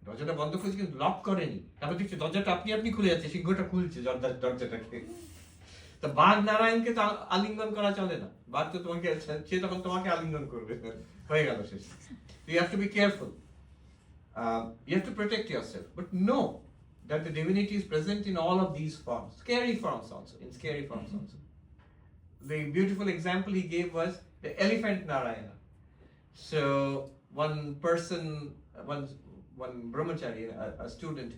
দরজাটা বন্ধ করেছে কিন্তু লক করেনি। তারপর দেখছি দরজাটা আপনি খুলে যাচ্ছে, সিংহটা খুলছে দরজাটাকে। তো বাঘ নারায়ণকে তো আলিঙ্গন করা চলে না, বাঘ তো তোমাকে, সে তখন তোমাকে আলিঙ্গন করবে, হয়ে গেল শেষ। You have to be careful. You have to protect yourself, but know that the divinity is present in all of these forms, scary forms also, in scary forms also. The beautiful example he gave was the elephant Narayana. So one person, one brahmachari, a student,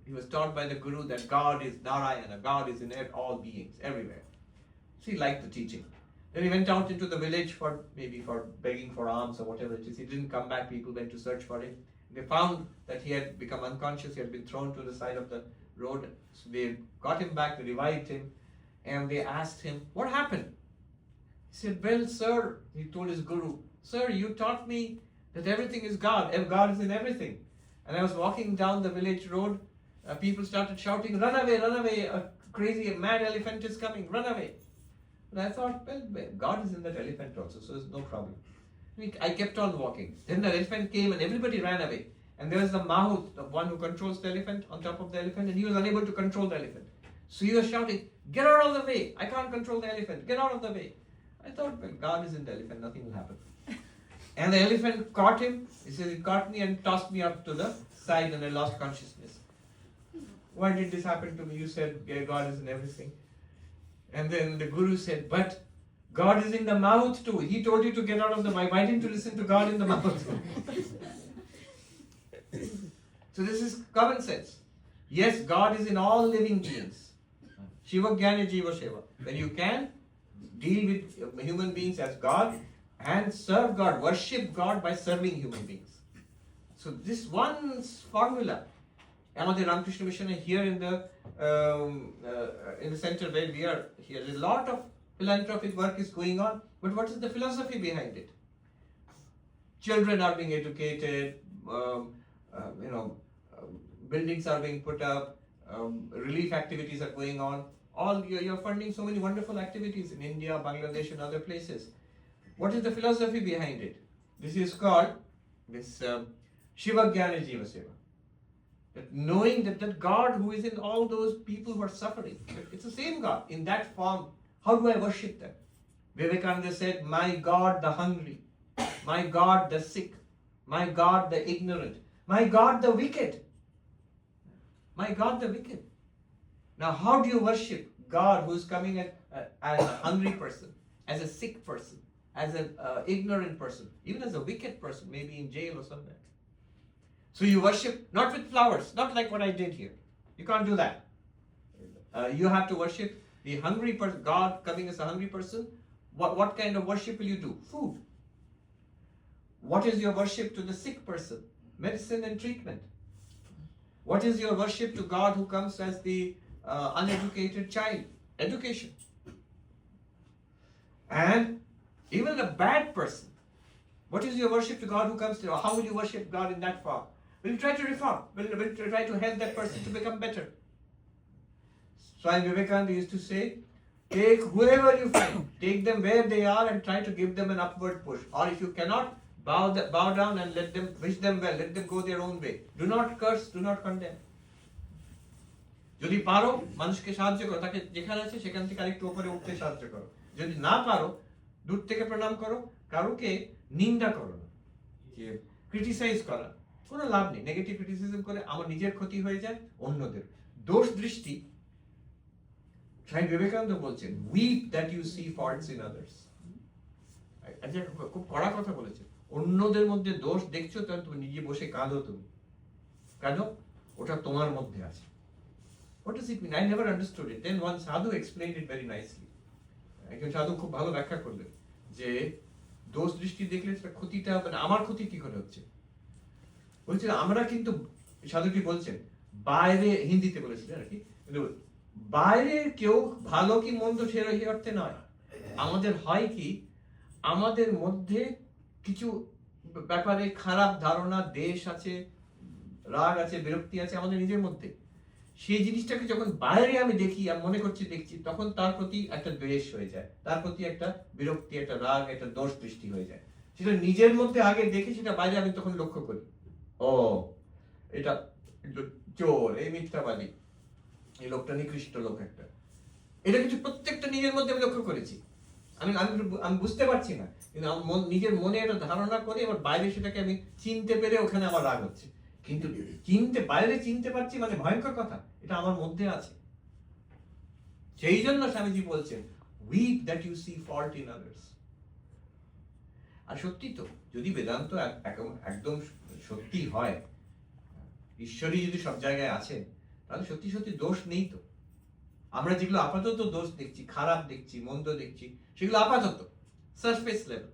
he was taught by the guru that God is Narayana, God is in all beings, everywhere. So he liked the teaching. Then he went out into the village for begging for alms or whatever it is. He didn't come back. People went to search for him. They found that he had become unconscious. He had been thrown to the side of the road. So they got him back. They revived him, and they asked him, "What happened?" He said, "Well, sir," he told his guru, "Sir, you taught me that everything is God. God is in everything. And I was walking down the village road. People started shouting, 'Run away! Run away! A crazy, mad elephant is coming! Run away!'" And I thought, well, God is in that elephant also, so there's no problem. I kept on walking. Then the elephant came and everybody ran away. And there was the Mahut, the one who controls the elephant, on top of the elephant, and he was unable to control the elephant. So he was shouting, "Get out of the way! I can't control the elephant. Get out of the way!" I thought, well, God is in the elephant, nothing will happen. And the elephant caught him. He said, "It caught me and tossed me up to the side and I lost consciousness." "Why did this happen to me?" You said, "Yeah, God is in everything." And then the guru said, "But God is in the mouth too. He told you to get out of the mouth. Why didn't you listen to God in the mouth?" So this is common sense. Yes, God is in all living beings. Shiva Jnana Jiva Seva. When you can deal with human beings as God and serve God, worship God by serving human beings. So this one formula, আমাদের রামকৃষ্ণ মিশনে here in the center where we are here, a lot of philanthropic work is going on, but what is the philosophy behind it? Children are being educated, buildings are being put up, relief activities are going on. all you're funding so many wonderful activities in India, Bangladesh, and other places. What is the philosophy behind it? This is called Shiva Jnana Jiva Seva. That knowing that God who is in all those people who are suffering, it's the same God in that form. How do I worship them? Vivekananda said, my God the hungry, my God the sick, my God the ignorant, my God the wicked. My God the wicked. Now how do you worship God who is coming as a hungry person, as a sick person, as an ignorant person, even as a wicked person, maybe in jail or somewhere? So you worship not with flowers, not like what I did here. You can't do that. You have to worship the hungry person, God coming as a hungry person. What kind of worship will you do? Food. What is your worship to the sick person? Medicine and treatment. What is your worship to God who comes as the uneducated child? Education. And even a bad person, what is your worship to God who comes to? How will you worship God in that form? Will you try to reform? Will you try to help that person to become better? Swami Vivekananda used to say, take whoever you find, take them where they are and try to give them an upward push. Or if you cannot, bow down and let them, wish them well, let them go their own way. Do not curse, do not condemn. যদি পারো মানুষকে সাহায্য করো, তাকে যেখানে আছে সেখান থেকে আরেকটু উপরে উঠতে সাহায্য করো। যদি না পারো, দূর থেকে প্রণাম করো, কারোকে নিন্দা করো না, যে ক্রিটিসাইজ করা কোনো লাভ নেই। নেগেটিভ ক্রিটিসিজম করে আমার নিজের ক্ষতি হয়ে যায়, অন্যদের দোষ দৃষ্টি। স্বামী বিবেকানন্দ বলছেন, weep that you see faults in others. খুব কড়া কথা বলেছে। অন্যদের মধ্যে দোষ দেখছো, তাহলে তুমি নিজে বসে কাঁদো। তুমি কাঁদো, ওটা তোমার মধ্যে আছে। What does it mean? I never understood it. Then one sadhu explained it very nicely. একজন সাধু খুব ভালো ব্যাখ্যা করলেন যে দোষ দৃষ্টি দেখলে সেটা ক্ষতিটা, মানে আমার ক্ষতি কি করে হচ্ছে। বলছেন আমরা কিন্তু, সাধুটি বলছেন, বাইরে, হিন্দিতে বলেছিলেন আর কি, কিন্তু বাইরে কেউ ভালো কি মন্দ সেই অর্থে নয়। আমাদের হয় কি, আমাদের মধ্যে কিছু ব্যাপারে খারাপ ধারণা, দেশ আছে, রাগ আছে, বিরক্তি আছে আমাদের নিজের মধ্যে। সেই জিনিসটাকে যখন বাইরে আমি দেখি আর মনে করছি দেখছি, তখন তার প্রতি একটা দ্বেষ হয়ে যায়, তার প্রতি একটা বিরক্তি, একটা রাগ, একটা দোষ সৃষ্টি হয়ে যায়। সেটা নিজের মধ্যে আগে দেখে সেটা বাইরে আমি তখন লক্ষ্য করি, ও এটা চোর, এই মিথ্যাবাদী, এই লোকটা নিকৃষ্ট লোক একটা। এটা কিছু প্রত্যেকটা নিজের মধ্যে আমি লক্ষ্য করেছি, আমি বুঝতে পারছি না, কিন্তু নিজের মনে একটা ধারণা করে এবার বাইরে সেটাকে আমি চিনতে পেরে ওখানে আমার রাগ হচ্ছে। কিন্তু বাইরে চিনতে পারছি মানে ভয়ঙ্কর কথা, এটা আমার মধ্যে আছে। সেই জন্য স্বামীজি বলছেন, weep that you see fault in others. আর সত্যি তো, যদি বেদান্ত একদম সত্যি হয়, ঈশ্বরই যদি সব জায়গায় আছেন, তাহলে সত্যি সত্যি দোষ নেই তো। আমরা যেগুলো আপাতত দোষ দেখছি, খারাপ দেখছি, মন্দ দেখছি, সেগুলো আপাতত সারফেস লেভেল।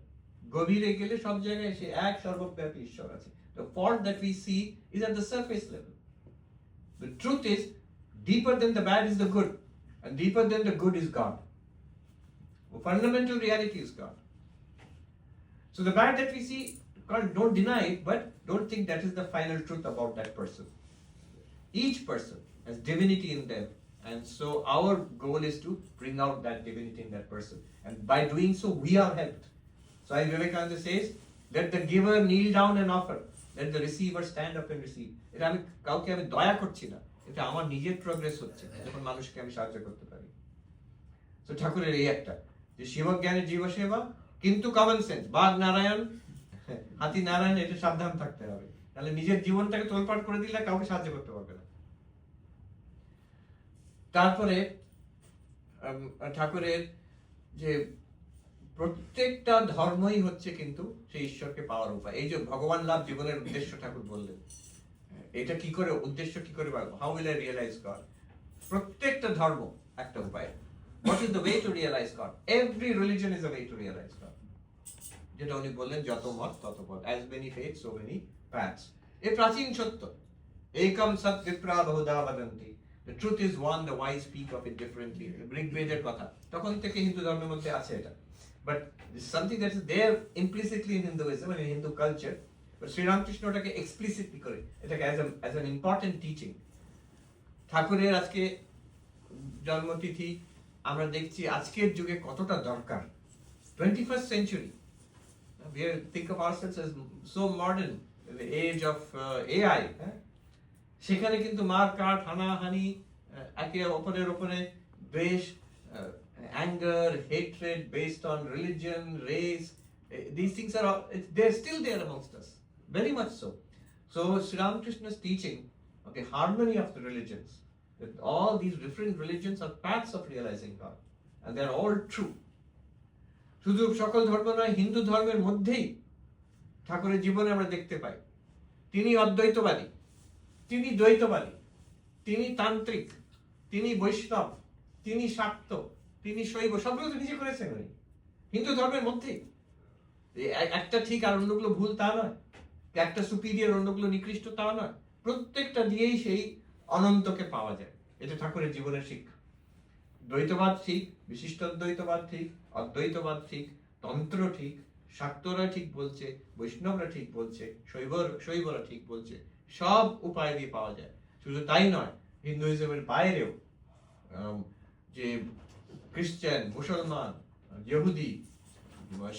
গভীরে গেলে সব জায়গায় সে এক সর্বব্যাপী ঈশ্বর আছে। The fault that we see is at the surface level. The truth is, deeper than the bad is the good, and deeper than the good is God. The fundamental reality is God. So the bad that we see, don't deny it, but don't think that is the final truth about that person. Each person has divinity in them, and so our goal is to bring out that divinity in that person, and by doing so we are helped. So Vivekananda says, let the giver kneel down and offer, let the receiver stand up and receive. এটা আমি কাউকে আমি দয়া করছি না, এটা আমার নিজের প্রোগ্রেস হচ্ছে যখন মানুষকে আমি সাহায্য করতে পারি। তো ঠাকুরের এই একটা যে শিবজ্ঞানের জীব সেবা, কিন্তু কমন সেন্স, বাঘ নারায়ণ, হাতি নারায়ণ, এটা সাবধান থাকতে হবে, তাহলে নিজের জীবনটাকে তোলপাড় করে দিলে কাউকে সাহায্য করতে পারবে না। তারপরে ঠাকুরের যে প্রত্যেকটা ধর্মই হচ্ছে কিন্তু সেই ঈশ্বরকে পাওয়ার উপায়। এই যে ভগবান লাভ জীবনের উদ্দেশ্য ঠাকুর বললেন, এটা কি করে উদ্দেশ্য কি করে পাবো, how will I realise God. প্রত্যেকটা ধর্ম একটা উপায়। What is the way to realise God? Every religion is a way to realise God. যেটা উনি বললেন, যত মত তত পথ, as many faith so many paths. এ প্রাচীন সত্য। একম সৎ বিপ্রা বহুধা বদন্তি, the truth is one, the wise speak of it differently. ঋগ্বেদের কথা, তখন থেকে হিন্দু ধর্মের মধ্যে আছে এটা। But this is something that is there implicitly in Hinduism and in Hindu culture. But Sri Ramakrishna ওটাকে explicitly করে, এটাকে as an important teaching. ঠাকুরের আজকে জন্মতিথি আমরা দেখছি আজকের যুগে কতটা দরকার। 21st century, we think of ourselves as so modern in the age of AI, সেখানে কিন্তু মার কাট, হানাহানি, একে অপরের উপরে দ্বেষ, anger, hatred based on religion, race, these things are they're still there amongst us, very much so. So Sri Ramakrishna's teaching of the harmony of the religions, that all these different religions are paths of realizing God, and they're all true. শুধু সকল ধর্ম নয়, হিন্দু ধর্মের মধ্যেই ঠাকুরের জীবনে আমরা দেখতে পাই তিনি অদ্বৈতবাদী, তিনি দ্বৈতবাদী, তিনি তান্ত্রিক, তিনি বৈষ্ণব, তিনি শাক্ত, তিনি শৈব, সবগুলো তো নিজে করেছেন উনি হিন্দু ধর্মের মধ্যেই। একটা ঠিক আর অন্যগুলো ভুল তা নয়, একটা সুপিরিয়র অন্যগুলো নিকৃষ্ট তা নয়, প্রত্যেকটা দিয়েই সেই অনন্তকে পাওয়া যায়। এটা ঠাকুরের জীবনের শিক্ষা। দ্বৈতবাদ ঠিক, বিশিষ্ট দ্বৈতবাদ ঠিক, অদ্বৈতবাদ ঠিক, তন্ত্র ঠিক, শাক্তরা ঠিক বলছে, বৈষ্ণবরা ঠিক বলছে, শৈবরা ঠিক বলছে, সব উপায় দিয়ে পাওয়া যায়। শুধু তাই নয়, হিন্দুইজমের বাইরেও যে খ্রিস্টান, মুসলমান, ইহুদি,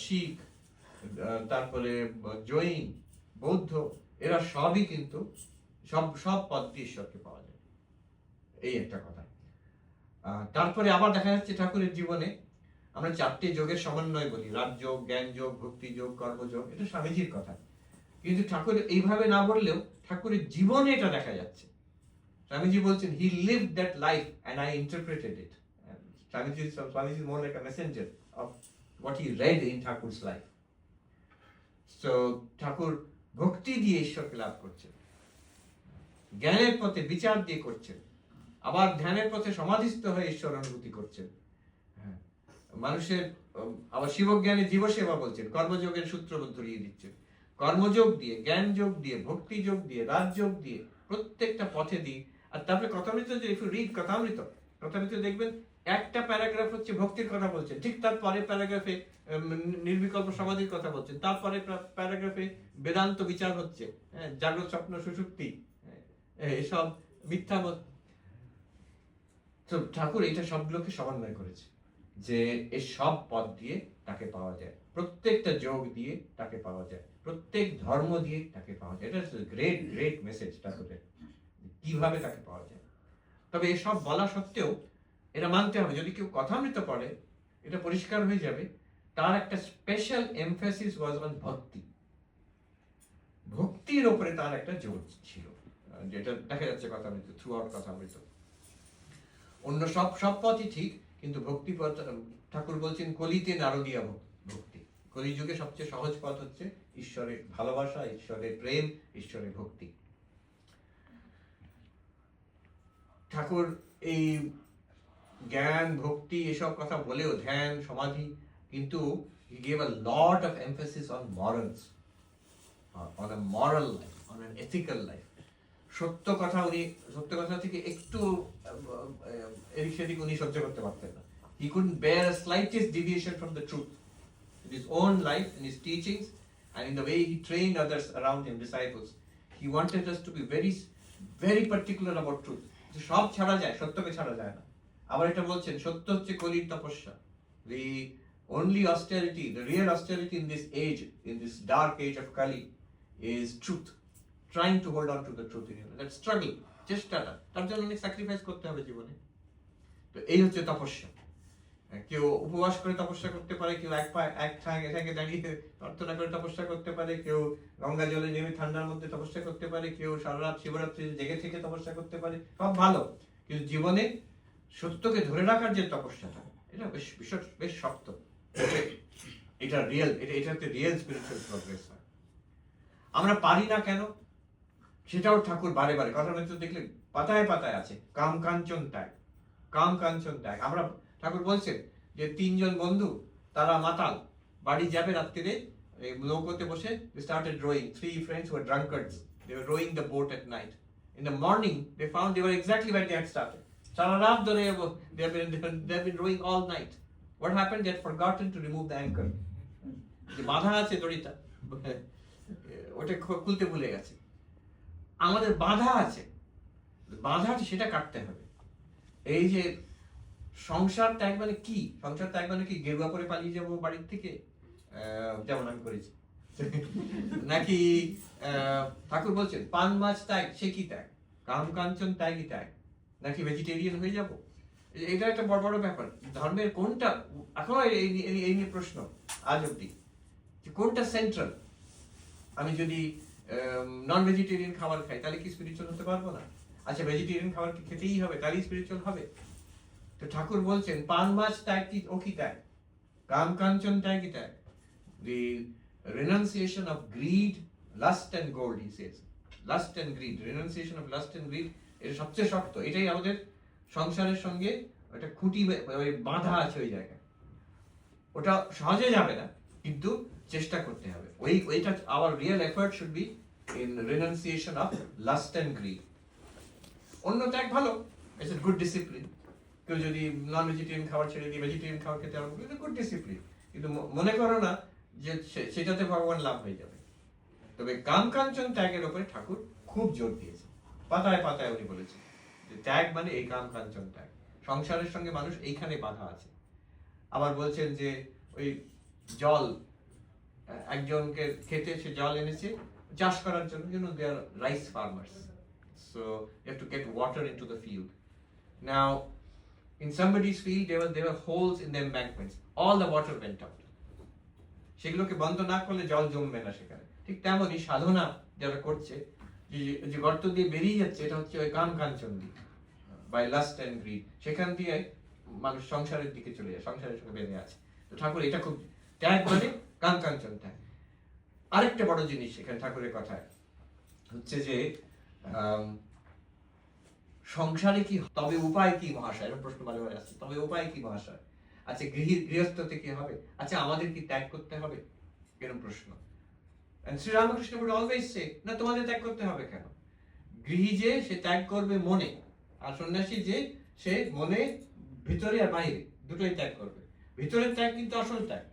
শিখ, তারপরে জৈন, বৌদ্ধ, এরা সবই কিন্তু সব পদ দিয়ে ঈশ্বরকে পাওয়া যায়। এই একটা কথা। তারপরে আবার দেখা যাচ্ছে ঠাকুরের জীবনে আমরা 4টে যোগের সমন্বয় বলি, রাজযোগ, জ্ঞান যোগ, ভক্তি যোগ, কর্মযোগ, এটা স্বামীজির কথা। কিন্তু ঠাকুর এইভাবে না বললেও ঠাকুরের জীবনে এটা দেখা যাচ্ছে। স্বামীজি বলছেন, he lived that life and I interpreted it. Swamiji is more like a messenger of what he read in Thakur's life. So Thakur ভক্তি দিয়ে ঈশ্বরকে লাভ করছেন, জ্ঞানের পথে বিচার দিয়ে করছেন, আবার ধ্যানের পথে সমাধিস্থ হয়ে ঈশ্বর অনুভূতি করছেন। মানুষের আবার শিবজ্ঞানে জীবসেবা বলছেন, কর্মযোগের সূত্র ধরিয়ে দিচ্ছেন। কর্মযোগ দিয়ে, জ্ঞান যোগ দিয়ে, ভক্তি যোগ দিয়ে, রাজযোগ দিয়ে, প্রত্যেকটা পথে দিয়ে। আর তারপরে কথামৃত, যে ইফ ইউ রিড কথামৃত দেখবেন একটা প্যারাগ্রাফ হচ্ছে ভক্তির কথা বলছেন, ঠিক তার পরের প্যারাগ্রাফে নির্বিকল্প সমাধির কথা বলছেন, তারপরে প্যারাগ্রাফে বেদান্ত বিচার হচ্ছে, জাগ্রত স্বপ্ন সুষুপ্তি, এসব মিথ্যা। তো ঠাকুর এটা সবগুলোকে সমন্বয় করেছে যে এই সব পথ দিয়ে তাকে পাওয়া যায়, প্রত্যেকটা যোগ দিয়ে তাকে পাওয়া যায়, প্রত্যেক ধর্ম দিয়ে তাকে পাওয়া যায়। এটা গ্রেট গ্রেট মেসেজ ঠাকুরের, কিভাবে তাকে পাওয়া যায়। তবে এসব বলা সত্ত্বেও এটা মানতে হবে, যদি কেউ কথামৃত পড়ে এটা পরিষ্কার হয়ে যাবে তার একটা স্পেশাল এমফাসিস ওয়াজ অন ভক্তি। ভক্তির ওপরে তার একটা জোর ছিল, যেটা দেখা যাচ্ছে কথামৃত, থ্রু আউট কথামৃত। অন্য সব পথই ঠিক, কিন্তু ভক্তি পথ ঠাকুর বলছেন কলিতে নারদীয়া ভক্তি। কলিযুগে সবচেয়ে সহজ পথ হচ্ছে ঈশ্বরের ভালোবাসা, ঈশ্বরের প্রেম, ঈশ্বরের ভক্তি। ঠাকুর এই জ্ঞান, ভক্তি এসব কথা বলেও, ধ্যান, সমাধি, কিন্তু he gave a lot of emphasis on morals, on a moral life, on an ethical life. সত্য কথা থেকে একটু এদিক সেদিক উনি সহ্য করতে পারতেন না। He couldn't bear a slightest deviation from the truth in his own life, in his teachings, and in the way he trained others around him, disciples. He wanted us to be very, very particular about truth. সব ছাড়া যায়, সত্যকে ছাড়া যায় না। আবার এটা বলছেন, সত্য হচ্ছে কলির তপস্যা। The only austerity, the real austerity in this age, in this dark age of Kali, is truth. Trying to hold on to the truth in you, that struggle, চেষ্টাটা, তার জন্য অনেক স্যাক্রিফাইস করতে হবে জীবনে। তো এই হচ্ছে তপস্যা। কেউ উপবাস করে তপস্যা করতে পারে, কেউ এক ঠাকে দাঁড়িয়ে প্রার্থনা করে তপস্যা করতে পারে, কেউ গঙ্গা জলে নেমে ঠান্ডার মধ্যে তপস্যা করতে পারে, কেউ সারা রাত শিবরাত্রি জেগে থেকে তপস্যা করতে পারে, সব ভালো। কিন্তু জীবনে সত্যকে ধরে রাখার যে তপস্যাটা, এটা বেশ শক্ত। এটা রিয়েল, এটাতে রিয়েল স্পিরিচুয়াল প্রোগ্রেস হয়। আমরা পারি না কেন, সেটাও ঠাকুর বারে বারে কথা দেখলে পাতায় পাতায় আছে। কাম কাঞ্চন ত্যাগ। আমরা ঠাকুর বলছেন যে 3 জন বন্ধু, তারা মাতাল, বাড়ি যাবে রাত্রিরে, নৌকোতে বসে started rowing. 3 friends were drunkards. They were rowing the boat at night. In the morning they found they were exactly where they had started. সারা রাত ধরে they've been rowing all night. What happened? They had forgotten to remove the anchor. যে বাঁধা আছে দড়িটা, ওটা খুলতে ভুলে গেছে। আমাদের বাঁধা আছে, সেটা কাটতে হবে। এই যে সংসার ত্যাগ মানে কি? সংসার ত্যাগ মানে কি গেরুয়া পরে পালিয়ে যাবো বাড়ির থেকে, যেমন আমি করেছি, নাকি ঠাকুর বলছেন পান মাছ ত্যাগ, সে কি ত্যাগ? কাম কাঞ্চন ত্যাগই ত্যাগ, নাকি ভেজিটেরিয়ান হয়ে যাব? এটা একটা বড় বড় ব্যাপার। ধর্মের কোনটা এখনো এই নিয়ে প্রশ্ন আজ অব্দি, কোনটা সেন্ট্রাল? আমি যদি নন ভেজিটেরিয়ান খাবার খাই তাহলে কি স্পিরিচুয়াল হতে পারবো না? আচ্ছা, ভেজিটেরিয়ান খাবার কি খেতেই হবে তাহলেই স্পিরিচুয়াল হবে? তো ঠাকুর বলছেন পান মাছ ত্যাগ কি, ও কি ত্যাগ? কাম কাঞ্চন ত্যাগই ত্যাগ। The renunciation of greed, lust and gold, he says. Lust and greed, renunciation of lust and greed, এটা সবচেয়ে শক্ত। এটাই আমাদের সংসারের সঙ্গে একটা খুঁটি বাঁধা আছে ওই জায়গায়। ওটা সহজে যাবে না, কিন্তু চেষ্টা করতে হবে। ওইটা our real effort should be in renunciation of lust and greed. অন্য ত্যাগ ভালো, it's a good discipline. কেউ যদি নন ভেজিটেরিয়ান খাবার ছেড়ে দিয়ে ভেজিটেরিয়ান খাবার খেতে আরম্ভ করে, গুড ডিসিপ্লিন। কিন্তু মনে করো না যে সেটাতে ভগবান লাভ হয়ে যাবে। তবে কাম কাঞ্চন ত্যাগের উপরে ঠাকুর খুব জোর দিয়েছে, পাতায় পাতায় উনি বলেছেন যে ত্যাগ মানে এই কাম কাঞ্চন ত্যাগ। সংসারের সঙ্গে মানুষ এইখানে বাধা আছে। আবার বলছেন যে ওই জল, একজনকে খেতে সে জল এনেছে চাষ করার জন্য, they are rice farmers, so you have to get water into the field. Now in somebody's field there were holes in the embankments, all the water went out. সেগুলোকে বন্ধ না করলে জল জমবে না সেখানে। ঠিক তেমনই সাধনা যারা করছে, যে গর্ত দিয়ে বেরিয়ে যাচ্ছে, এটা হচ্ছে ওই কাম কাঞ্চন দিয়ে, বাই লাস্ট এন্ড গ্রিড, সেখান দিয়ে মানুষ সংসারের দিকে চলে যায়, সংসারের সঙ্গে বেঁধে আছে। তো ঠাকুর এটা খুব, ত্যাগ মানে কাম কাঞ্চন ত্যাগ। আরেকটা বড় জিনিস এখানে ঠাকুরের কথায় হচ্ছে যে সংসারে কি, তবে উপায় কি মহাশয়? এরকম প্রশ্ন বারে বারে আসছে, তবে উপায় কি মহাশয়? আচ্ছা, গৃহস্থতে কি হবে? আচ্ছা, আমাদের কি ত্যাগ করতে হবে? এরকম প্রশ্ন। And Sri Ramakrishna would always say, না তোমাদের ত্যাগ করতে হবে কেন? গৃহী যে সে ত্যাগ করবে মনে, আর সন্ন্যাসী যে সে মনে, ভিতরে আর বাইরে দুটোই ত্যাগ করবে। ভিতরের ত্যাগ কিন্তু আসল ত্যাগ।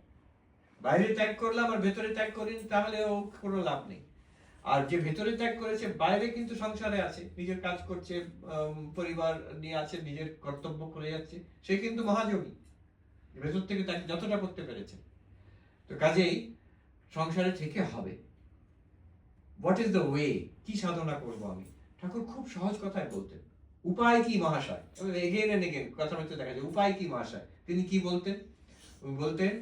বাইরে ত্যাগ করলাম আর ভেতরে ত্যাগ করিনি, তাহলে ও কোনো লাভ নেই। আর যে ভেতরে ত্যাগ করেছে, বাইরে কিন্তু সংসারে আছে, নিজের কাজ করছে, পরিবার নিয়ে আছে, নিজের কর্তব্য করে যাচ্ছে, সে কিন্তু মহাযোগী, ভেতর থেকে তাকে যতটা করতে পেরেছে। তো কাজেই সংসারে থেকে হবে। What is the way? কি সাধনা করবো আমি? ঠাকুর খুব সহজ কথায় বলতেন, উপায় কি মহাশয়? এগেন এন্ড এগেন কথার মধ্যে দেখা যায় উপায় কি মহাশয়। তিনি কি বলতেন? বলতেন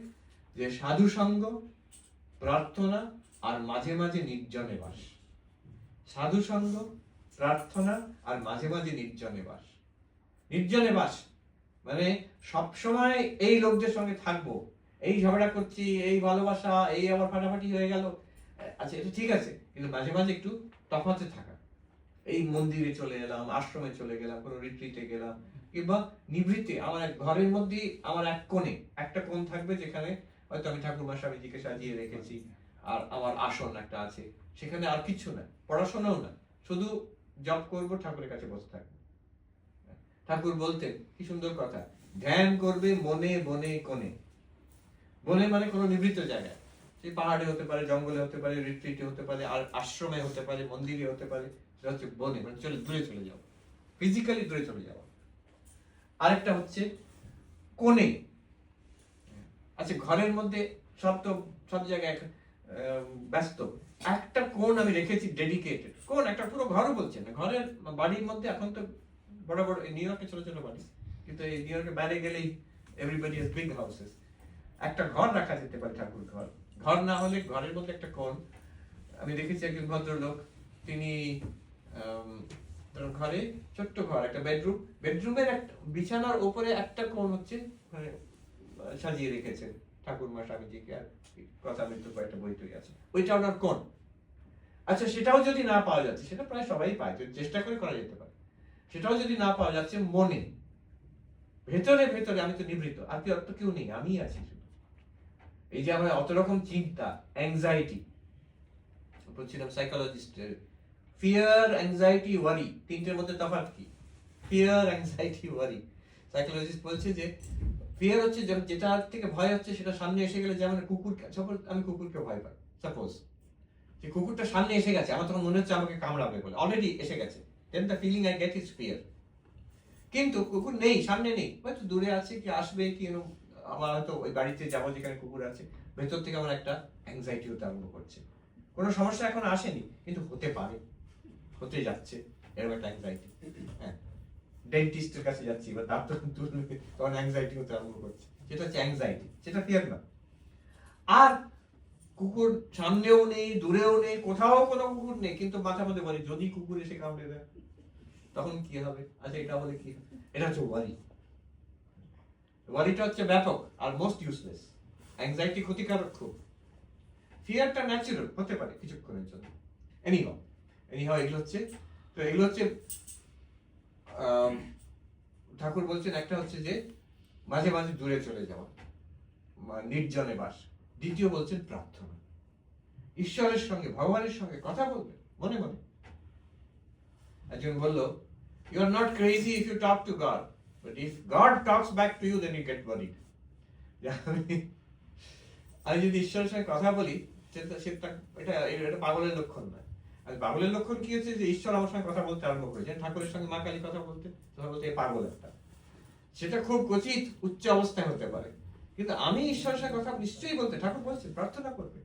যে সাধু সঙ্গ, প্রার্থনা আর মাঝে মাঝে নির্জনে বাস। সাধু সঙ্গ, প্রার্থনা আর মাঝে মাঝে নির্জনে বাস। নির্জনে বাস মানে সবসময় এই লোকদের সঙ্গে থাকবো, এই ঝগড়া করছি, এই ভালোবাসা, এই আবার ফাটাফাটি হয়ে গেল, আচ্ছা এটা ঠিক আছে, কিন্তু মাঝে মাঝে একটু তফাতে থাকা। এই মন্দিরে চলে এলাম, আশ্রমে চলে গেলাম, কোনো রিট্রিটে গেলাম, কিংবা নিভৃতে আমার ঘরের মধ্যে আমার এক কোণে একটা কোণ থাকবে, যেখানে হয়তো আমি ঠাকুরমা স্বামীজিকে সাজিয়ে রেখেছি, আর আমার আসন একটা আছে, সেখানে আর কিছু না, পড়াশোনাও না, শুধু জপ করবো, ঠাকুরের কাছে বসে থাকবো। ঠাকুর বলতেন কি সুন্দর কথা, ধ্যান করবে মনে বনে কোণে। বনে মানে কোনো নিভৃত জায়গায়, সেই পাহাড়ে হতে পারে, জঙ্গলে হতে পারে, রিট্রিটে হতে পারে, আর আশ্রমে হতে পারে, মন্দিরে হতে পারে, সেটা হচ্ছে বনে, মানে দূরে চলে যাও, ফিজিক্যালি দূরে চলে যাওয়া। আরেকটা হচ্ছে কোণে। আচ্ছা, ঘরের মধ্যে সব জায়গায় ব্যস্ত, একটা কোণ আমি রেখেছি ডেডিকেটেড কোণ, একটা পুরো ঘরও বলছেন না, ঘরের বাড়ির মধ্যে এখন তো বড় বড় নিউ ইয়র্কে ছোট ছোট বাড়ি, কিন্তু এই নিউ ইয়র্কের বাইরে গেলেই এভরিবডি হ্যাজ বিগ হাউসেস। একটা ঘর রাখা যেতে পারে, ঠাকুর ঘর। ঘর না হলে ঘরের মধ্যে একটা কোণ। আমি দেখেছি একজন ভদ্রলোক, তিনি ঘরে ছোট্ট ঘর, একটা বেডরুমের একটা বিছানার উপরে একটা কোণ হচ্ছে সাজিয়ে রেখেছেন ঠাকুরমা স্বামীজিকে, আর কথা মৃত্যু কয়েকটা বই তৈরি আছে, ওইটা ওনার কোণ। আচ্ছা, সেটাও যদি না পাওয়া যাচ্ছে, সেটা প্রায় সবাই পায়, যদি চেষ্টা করে করা যেতে পারে, সেটাও যদি না পাওয়া যাচ্ছে, মনে ভেতরে ভেতরে আমি তো নিবৃত, আর কি অর্থ কেউ নেই, আমি আছি শুধু। এই যে আমার অত রকম চিন্তা, অ্যাংজাইটি, বলছিলাম সাইকোলজিস্টের, ফিয়ার, অ্যাংজাইটি, ওয়ারি, তিনটের মধ্যে তফাৎ কি? ফিয়ার, অ্যাংজাইটি, ওয়ারি। সাইকোলজিস্ট বলছে যে ফিয়ার হচ্ছে যেটা থেকে ভয় হচ্ছে, সেটা সামনে এসে গেলে, যেমন কুকুর, সাপোজ আমি কুকুরকে ভয় পাই, সাপোজ যে কুকুরটা সামনে এসে গেছে, আমার তখন মনে হচ্ছে আমাকে কামড়াবে বলে, অলরেডি এসে গেছে, then the feeling I get is fear. কিন্তু কুকুর নেই, সামনে নেই, হয়তো দূরে আছে, কি আসবে, কি আমার হয়তো ওই বাড়িতে যাবো যেখানে কুকুর আছে, ভেতর থেকে আমার একটা অ্যাংজাইটি হতে আরম্ভ করছে। কোনো সমস্যা এখন আসেনি, কিন্তু হতে পারে, হতে যাচ্ছে, এরকম একটা অ্যাংজাইটি। হ্যাঁ, ডেন্টিস্টের কাছে যাচ্ছি বা দাঁত তুলবে, তখন অ্যাংজাইটি হতে আরম্ভ করছে, সেটা হচ্ছে অ্যাংজাইটি, সেটা ফিয়ার না। আর কুকুর সামনেও নেই, দূরেও নেই, কোথাও কোনো কুকুর নেই, কিন্তু মাথার মধ্যে বলি যদি কুকুর এসে কামড়ে দেয় তখন কি হবে? আচ্ছা, এটা হলে কি হবে? এটা হচ্ছে ওয়ারি। ওয়ারিটা হচ্ছে ব্যাপক আর মোস্ট ইউজলেস। অ্যাংজাইটি ক্ষতিকারক খুব। ফিয়ারটা ন্যাচারাল হতে পারে কিছুক্ষণের জন্য। এনিহাও এগুলো হচ্ছে, তো এগুলো হচ্ছে ঠাকুর বলছেন একটা হচ্ছে যে মাঝে মাঝে দূরে চলে যাওয়া, নির্জনে বাস। দ্বিতীয় বলছেন প্রার্থনা, ঈশ্বরের সঙ্গে, ভগবানের সঙ্গে কথা বলবে মনে মনে। একজন বললো, you are not crazy if you talk to God, but if God talks back to you, then you get worried. আমি যদি ঈশ্বরের সঙ্গে কথা বলি, এটা পাগলের লক্ষণ নয়। আর পাগলের লক্ষণ কি হচ্ছে, যে ঈশ্বর আমার সঙ্গে কথা বলতে আরম্ভ করেছেন, ঠাকুরের সঙ্গে মা কালী কথা বলতে পাগল একটা, সেটা খুব কচিত উচ্চ অবস্থায় হতে পারে। কিন্তু আমি ঈশ্বরের সঙ্গে কথা নিশ্চয়ই বলতে, ঠাকুর বলছেন প্রার্থনা করবে,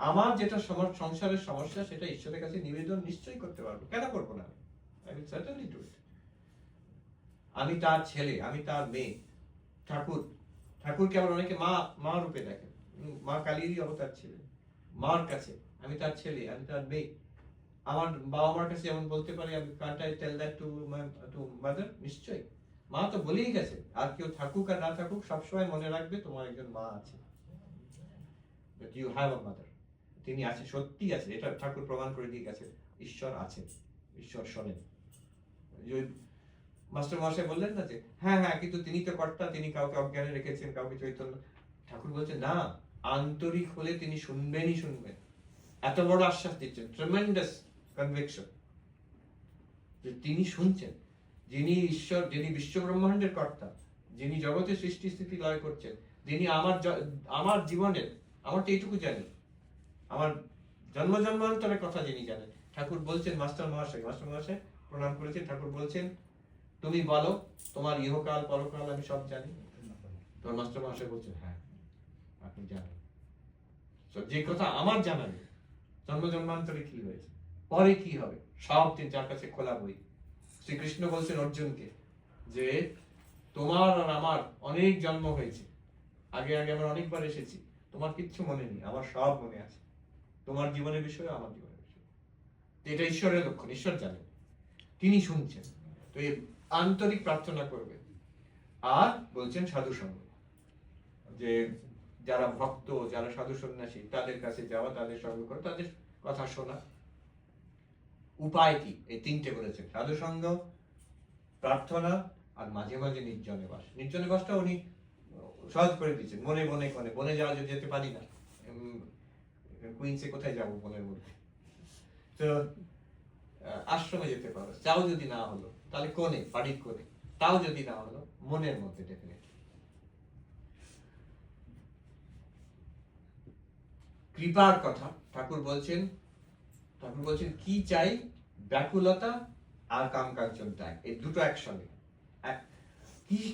আমার যেটা সংসারের সমস্যা সেটা ঈশ্বরের কাছে নিবেদন নিশ্চয়ই করতে পারবো, কেন করবো না? I will certainly do it. আমি তার ছেলে, আমি তার মেয়ে। ঠাকুরকে আবার অনেকে মা রূপে দেখেন, মা কালীরই অবতার ছিলেন। মার কাছে আমি তার ছেলে, আমি তার মেয়ে। আমার বাবা মার কাছে যেমন বলতে পারি, আমি can't I tell that to mother? নিশ্চয়ই। মা তো বলেই গেছে, আর কেউ থাকুক আর না থাকুক সবসময় মনে রাখবে তোমার একজন মা আছে, that you have a mother. তিনি আছে, সত্যি আছে, এটা ঠাকুর প্রমাণ করে দিয়ে গেছে, ঈশ্বর আছে, ঈশ্বর শোনেন। মাস্টার মহাশয় বললেন না যে হ্যাঁ কিন্তু তিনি তো কর্তা, তিনি কাউকে অজ্ঞানে রেখেছেন, কাউকে চৈতন্য। ঠাকুর বলছেন না, আন্তরিক হলে তিনি শুনবেনই শুনবেন। এত বড় আশ্বাস দিচ্ছেন, ট্রেমেন্ডাস কনভিকশন, যে তিনি শুনছেন, যিনি ঈশ্বর, যিনি বিশ্ব ব্রহ্মাণ্ডের কর্তা, যিনি জগতের সৃষ্টি স্থিতি লয় করছেন, যিনি আমার জীবনের, আমার তো এইটুকু জানি, আমার জন্ম জন্মান্তরের কথা যিনি জানেন। ঠাকুর বলছেন মাস্টার মহাশয় প্রণাম করেছেন, ঠাকুর বলছেন তুমি বলো তোমার ইহকাল পরকাল আমি সব জানি। তোমার মাস্টার মহাশয় বলছেন হ্যাঁ আপনি জানেন, যে কথা আমার জানা নেই, জন্ম জন্মান্তরে কি হয়েছে, পরে কি হবে, সব দিন যার কাছে খোলা বই। শ্রীকৃষ্ণ বলছেন অর্জুনকে যে তোমার আর আমার অনেক জন্ম হয়েছে, আগে আমরা অনেকবার এসেছি, তোমার কিচ্ছু মনে নেই, আমার সব মনে আছে, তোমার জীবনের বিষয়ে আমার জীবনের বিষয়ে। এটা ঈশ্বরের লক্ষণ, ঈশ্বর জানেন, তিনি শুনছেন। তো এই আন্তরিক প্রার্থনা করবে। আর বলছেন সাধু সঙ্গ, যে যারা ভক্ত, যারা সাধু সন্ন্যাসী, তাদের কাছে যাওয়া, তাদের সঙ্গ করা, তাদের কথা শোনা। উপায় কি? এই তিনটে বলেছেন, সাধু সঙ্গ, প্রার্থনা, আর মাঝে মাঝে নির্জনে বাস। নির্জনে বাসটা উনি সহজ করে দিচ্ছেন, বনে যাওয়া যেতে পারি না, কুইন্সে কোথায় যাবো বনের মধ্যে, তো আশ্রমে যেতে পারো, চাও যদি না হলো তাহলে কোণে, বাড়ির কোণে, তাও যদি না হলো মনের মধ্যে ডেফিনেটলি। কৃপার কথা ঠাকুর বলছেন কি চাই? ব্যাকুলতা আর কামকাঞ্চন ত্যাগ, এই দুটো একসঙ্গে।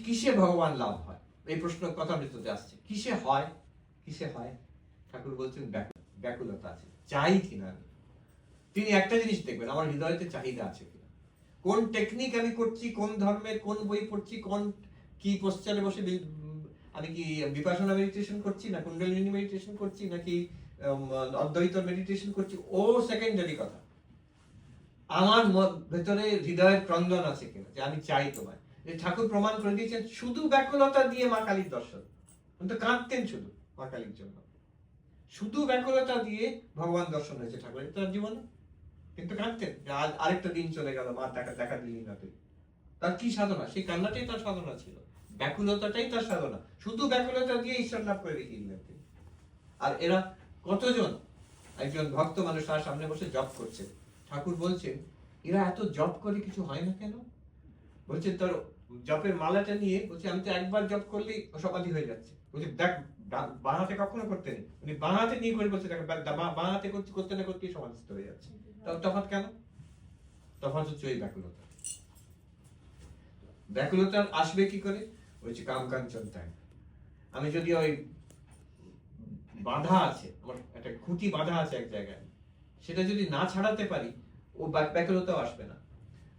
কিসে ভগবান লাভ হয়, এই প্রশ্ন কথা মৃত্যুতে আসছে। কিসে হয়? ঠাকুর বলছেন ব্যাকুলতা আছে, চাই কিনা। তিনি একটা জিনিস দেখবেন, আমার হৃদয়তে চাহিদা আছে কিনা, কোন টেকনিক আমি করছি, কোন ধর্মের কোন বই পড়ছি, কি পোস্টারে বসে আমি কি বিপাশনা মেডিটেশন করছি, না কুণ্ডলিনী মেডিটেশন করছি, নাকি অদ্বৈত মেডিটেশন করছি, ও সেকেন্ডারি কথা। আমার ভেতরে হৃদয়ের ক্রন্দন আছে কিনা, যে আমি চাই তোমায়। যে ঠাকুর প্রমাণ করে দিয়েছেন শুধু ব্যাকুলতা দিয়ে মা কালীর দর্শন, তো কাঁদতেন শুধু মা কালীর জন্য, শুধু ব্যাকুলতা দিয়ে ভগবান দর্শন হয়েছে ঠাকুরের তার জীবনে, কিন্তু কাঁদতেন আরেকটা দিন চলে গেল, মা দেখা দিলি না তুই। তার কি সাধনা? সেই কান্নাটাই তার সাধনা ছিল, ব্যাকুলতাটাই তার সাধনা, শুধু ব্যাকুলতা দিয়ে ঈশ্বর লাভ করে দেখিয়ে দিলেন তিনি। আর এরা কতজন, একজন ভক্ত মানুষ তার সামনে বসে জপ করছে, ঠাকুর বলছেন এরা এত জপ করে কিছু হয় না কেন? বলছেন তার জপের মালাটা নিয়ে বলছে আমি তো একবার জপ করলেই সমাধি হয়ে যাচ্ছে। বলছে দেখ বাঁ হাতে কখনো করতে নেই, উনি বাঁ হাতে নিয়ে করে বলছে দেখ বাঁ হাতে করতে না করতেই সমাধিস্থ হয়ে যাচ্ছে। তফাৎ কেন? তফাৎ হচ্ছে ওই ব্যাকুলতা। ব্যাকুলতা আসবে কি করে? ওই যে কাম কাঞ্চন ত্যাগ। আমি যদি ওই বাধা আছে, আমার একটা খুঁটি বাধা আছে এক জায়গায়, সেটা যদি না ছাড়াতে পারি, ও ব্যাকুলতাও আসবে না।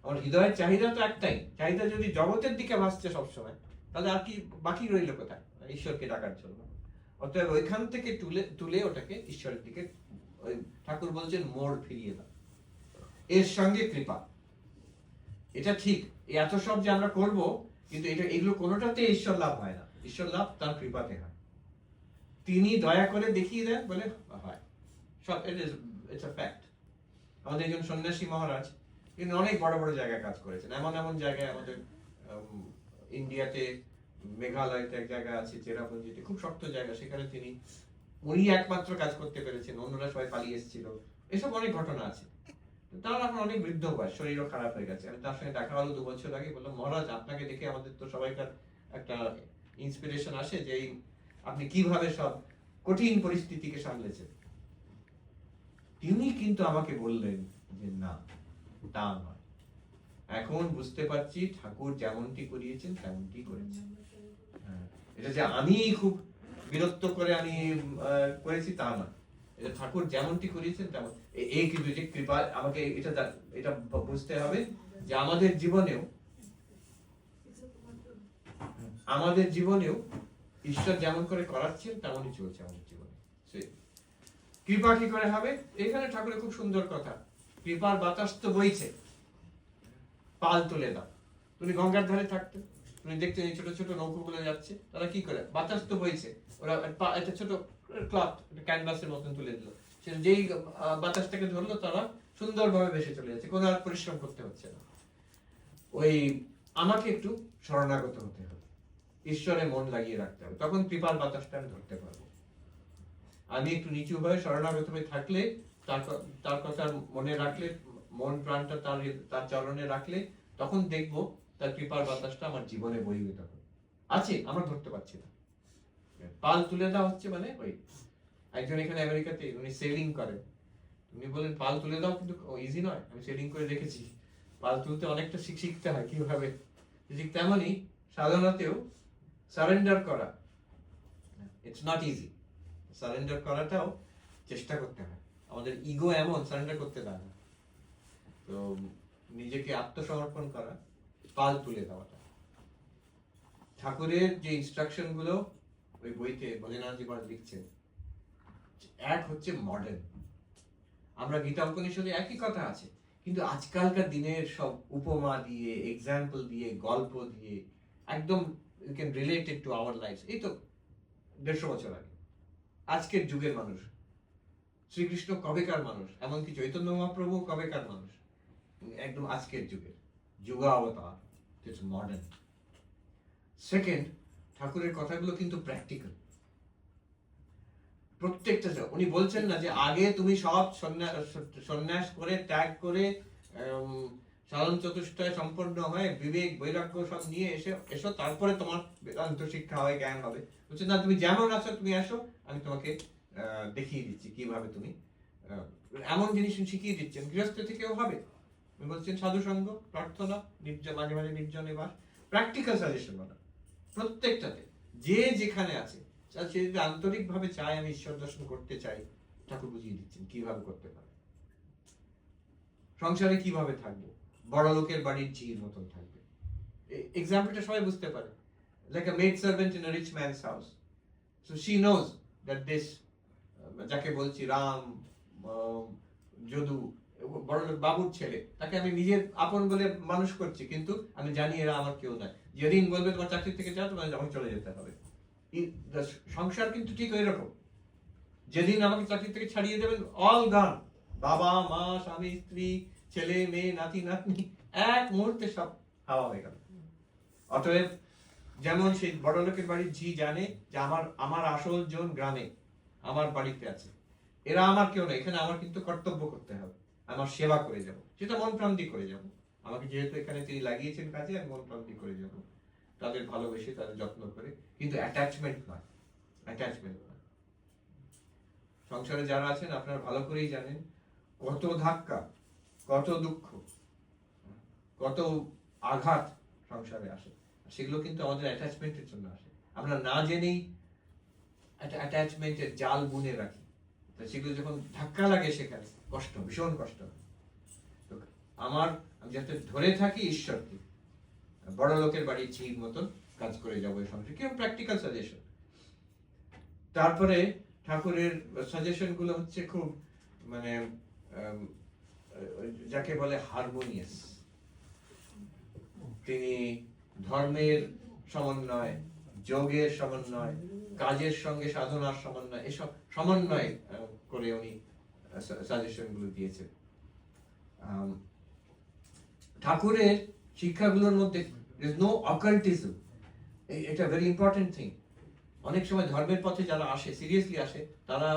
আমার হৃদয়ের চাহিদা তো একটাই, চাহিদা যদি জগতের দিকে ভাসছে সবসময়, তাহলে আর কি বাকি রইল কোথায় ঈশ্বরকে ডাকার জন্য? অতএব ওইখান থেকে তুলে তুলে ওটাকে ঈশ্বরের দিকে, ওই ঠাকুর বলছেন মোড় ফিরিয়ে দাও। এর সঙ্গে কৃপা, এটা ঠিক, এত সব যে আমরা করব, কিন্তু এটা এগুলো কোনোটাতে ঈশ্বর লাভ হয় না। ঈশ্বর লাভ তার কৃপাতে হয়। তিনি দয়া করে দেখিয়ে দেন বলে হয় সব। It's a fact. আমাদের একজন সন্ন্যাসী মহারাজ তিনি অনেক বড় বড় জায়গায় কাজ করেছেন। এমন এমন জায়গায় আমাদের ইন্ডিয়াতে, মেঘালয়তে এক জায়গা আছে চেরাপুঞ্জিতে, খুব শক্ত জায়গা, সেখানে উনি একমাত্র কাজ করতে পেরেছেন, অন্যরা সবাই পালিয়ে এসেছিল। এসব অনেক ঘটনা আছে। তার এখন অনেক বৃদ্ধ বয়স, শরীরও খারাপ হয়ে গেছে। আমি তার সঙ্গে দেখা হলো 2 বছর আগে, বললাম মহারাজ আপনাকে দেখে আমাদের তো সবাইকার একটা ইন্সপিরেশন আসে যে আপনি কিভাবে সব কঠিন পরিস্থিতিকে সামলেছেন। তিনি কিন্তু আমাকে বললেন যে না, তা নয়, এখন বুঝতে পারছি ঠাকুর যেমনটি করিয়েছেন তেমনটি করেছেন। এটা যে আমি খুব বিরক্ত করে আমি করেছি তা না, এটা ঠাকুর যেমনটি করিয়েছেন তেমন। এই কিন্তু যে কৃপা, আমাকে এটা বুঝতে হবে যে আমাদের জীবনেও ঈশ্বর যেমন করে করাচ্ছেন তেমনই চলছে আমাদের জীবনে। কৃপা কি করে হবে? এখানে ঠাকুরের খুব সুন্দর কথা, কৃপার বাতাস তো বইছে, পাল তুলে দাও। তুমি গঙ্গার ধারে থাকতে, তুমি দেখতে ছোট ছোট নৌকোগুলো যাচ্ছে, তারা কি করে? বাতাস তো বইছে, ওরা একটা ছোট ক্লথ, ক্যানভাসের মতন তুলে দিল, সেটা যেই বাতাসটাকে ধরলো তারা সুন্দরভাবে ভেসে চলে যাচ্ছে, কোনো আর পরিশ্রম করতে হচ্ছে না। ওই আমাকে একটু শরণাগত হতে হবে, ঈশ্বরে মন লাগিয়ে রাখতে হবে, তখন কৃপার বাতাসটা আমি ধরতে পারবো। আমি একটু নিচু হয়ে শরণাগত হয়ে থাকলে, তার কথা মনে রাখলে, মন প্রাণটা তার চরণে রাখলে, তখন দেখবো তার কৃপার বাতাসটা আমার জীবনে বহির্ভূত হবে। আছে, আমরা ধরতে পারছি না। পাল তুলে দেওয়া হচ্ছে মানে ওই একজন এখানে আমেরিকাতে উনি সেলিং করেন, উনি বলেন পাল তুলে দাও, কিন্তু ইজি নয়। আমি সেলিং করে দেখেছি, পাল তুলতে অনেকটা শিখতে হয় কিভাবে। ঠিক তেমনই সাধনাতেও সারেন্ডার করা, ইটস নট ইজি। সারেন্ডার করাটাও চেষ্টা করতে হয়। আমাদের ইগো এমন সারেন্ডার করতে দেয় না। তো নিজেকে আত্মসমর্পণ করা, পাল তুলে দেওয়াটা। ঠাকুরের যে ইনস্ট্রাকশন গুলো ওই বইতে ভোলেনাথজি মহারাজ লিখছেন, এক হচ্ছে মডার্ন। আমরা গীতা উপনিষদে একই কথা আছে, কিন্তু আজকালকার দিনের সব উপমা দিয়ে, এক্সাম্পল দিয়ে, গল্প দিয়ে, একদম you can relate it to our life. এই তো 150 বছর আগে, আজকের যুগের মানুষ। শ্রীকৃষ্ণ কবেকার মানুষ, এমনকি চৈতন্য মহাপ্রভু কবেকার মানুষ, একদম আজকের যুগের যুগাবতার, ইটস মডার্ন। সেকেন্ড, ঠাকুরের কথাগুলো কিন্তু প্র্যাকটিক্যাল। প্রত্যেকটা, উনি বলছেন না যে আগে তুমি সব সন্ন্যাস করে, ত্যাগ করে, সাধন চতুষ্টয় সম্পন্ন হয়ে, বিবেক বৈরাগ্য সব নিয়ে এসো, তারপরে তোমার বেদান্ত শিক্ষা হয়, জ্ঞান হবে। বলছে না, তুমি যেমন আছো তুমি আসো, আমি তোমাকে দেখিয়ে দিচ্ছি কিভাবে তুমি এমন জিনিস শিখিয়ে দিচ্ছেন। গৃহস্থ থেকেও হবে, উনি বলছেন সাধু সঙ্গ, প্রার্থনা, মাঝে মাঝে নির্জনে বাস, প্র্যাকটিক্যাল সাজেশন বলা প্রত্যেকটাতে। যে যেখানে আছে, সে যদি আন্তরিক ভাবে চায় আমি ঈশ্বর দর্শন করতে চাই, ঠাকুর বুঝিয়ে দিচ্ছেন কিভাবে করতে পারে। সংসারে কিভাবে থাকবো, বড় লোকের বাড়ির ঝির মতন থাকবে। এক্সাম্পলটা সবাই বুঝতে পারে, like a maid servant in a rich man's house. So she knows that this, যাকে বলছি রাম, যদু, বড় লোক বাবুর ছেলে, তাকে আমি নিজের আপন বলে মানুষ করছি, কিন্তু আমি জানি এরা আমার কেউ নয়। যেদিন বলবে তোমার চাকরি থেকে যাও, তোমার আমাকে চলে যেতে হবে। সংসার কিন্তু ঠিক ওই রকম, যেদিন আমাকে চাকরি থেকে ছাড়িয়ে দেবেন, অল গান, বাবা মা স্বামী স্ত্রী ছেলে মেয়ে নাতি নাতনি এক মুহূর্তে সব হাওয়া হয়ে গেল। অতএব যেমন সেই বড় লোকের বাড়ির ঝি জানে যে আমার আসল জন গ্রামে, আমার বাড়িতে আছে, এরা আমার কেউ না, এখানে আমার কিন্তু কর্তব্য করতে হবে, আমার সেবা করে যাব, সেটা মন প্রাণ দিয়ে করে যাব। আমাকে যেহেতু এখানে তিনি লাগিয়েছেন কাজে, আমি মন প্রাণ দিয়ে করে যাব, তাদের ভালোবেসে, তাদের যত্ন করে, কিন্তু অ্যাটাচমেন্ট নয়, অ্যাটাচমেন্ট নয়। সংসারে যারা আছেন আপনারা ভালো করেই জানেন কত ধাক্কা, কত দুঃখ, কত আঘাত সংসারে আসে, সেগুলো কিন্তু আমাদের অ্যাটাচমেন্টের জন্য আসে। আমরা না জেনেই একটা অ্যাটাচমেন্টের জাল বুনে রাখি, তো সেগুলো যখন ধাক্কা লাগে সেখানে কষ্ট, ভীষণ কষ্ট। তো আমি যাতে ধরে থাকি ঈশ্বরকে, বড় লোকের বাড়ির ঝির মতন কাজ করে যাবো এই সংসারে, কিরকম প্র্যাকটিক্যাল সাজেশন। তারপরে ঠাকুরের সাজেশন গুলো হচ্ছে খুব মানে যাকে বলে হারমোনিয়াস। তিনি ধর্মের সমন্বয়, যোগের সমন্বয়, কাজের সঙ্গে সাধনার সমন্বয়, এসব সমন্বয় করে উনি সাজেশন গুলো দিয়েছেন। ঠাকুরের শিক্ষাগুলোর মধ্যে নো অকাল্টিজম, এটা ভেরি ইম্পর্টেন্ট থিং। অনেক সময় ধর্মের পথে যারা আসে, সিরিয়াসলি আসে, তারা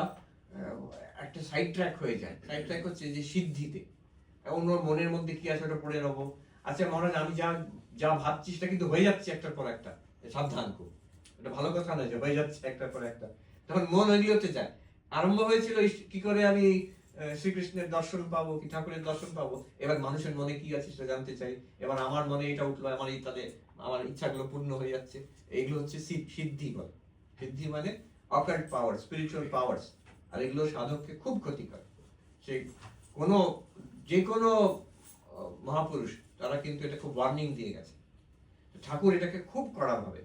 একটা সাইড ট্র্যাক হয়ে যায়। সাইড ট্র্যাক হচ্ছে যে সিদ্ধিতে, অন্য মনের মধ্যে কি আছে ওটা পড়ে নেবো। আচ্ছা মহারাজ, আমি যা যা ভাবছি সেটা কিন্তু হয়ে যাচ্ছে একটার পর একটা, সাবধান খুব, এটা ভালো কথা নয় যে হয়ে যাচ্ছে একটার পর একটা। তখন মন ওইগুলোতে যায়। আরম্ভ হয়েছিল কি করে আমি শ্রীকৃষ্ণের দর্শন পাবো, কি ঠাকুরের দর্শন পাবো, এবার মানুষের মনে কি আছে সেটা জানতে চাই, এবার আমার মনে এটা উঠলো, আমার তাদের আমার ইচ্ছাগুলো পূর্ণ হয়ে যাচ্ছে। এইগুলো হচ্ছে সিদ্ধি বলে। সিদ্ধি মানে অকাল্ট পাওয়ার, স্পিরিচুয়াল পাওয়ার্স, আর এগুলো সাধককে খুব ক্ষতিকর। সে যে কোনো মহাপুরুষ তারা কিন্তু এটা খুব ওয়ার্নিং দিয়ে গেছে। ঠাকুর এটাকে খুব কড়া ভাবে,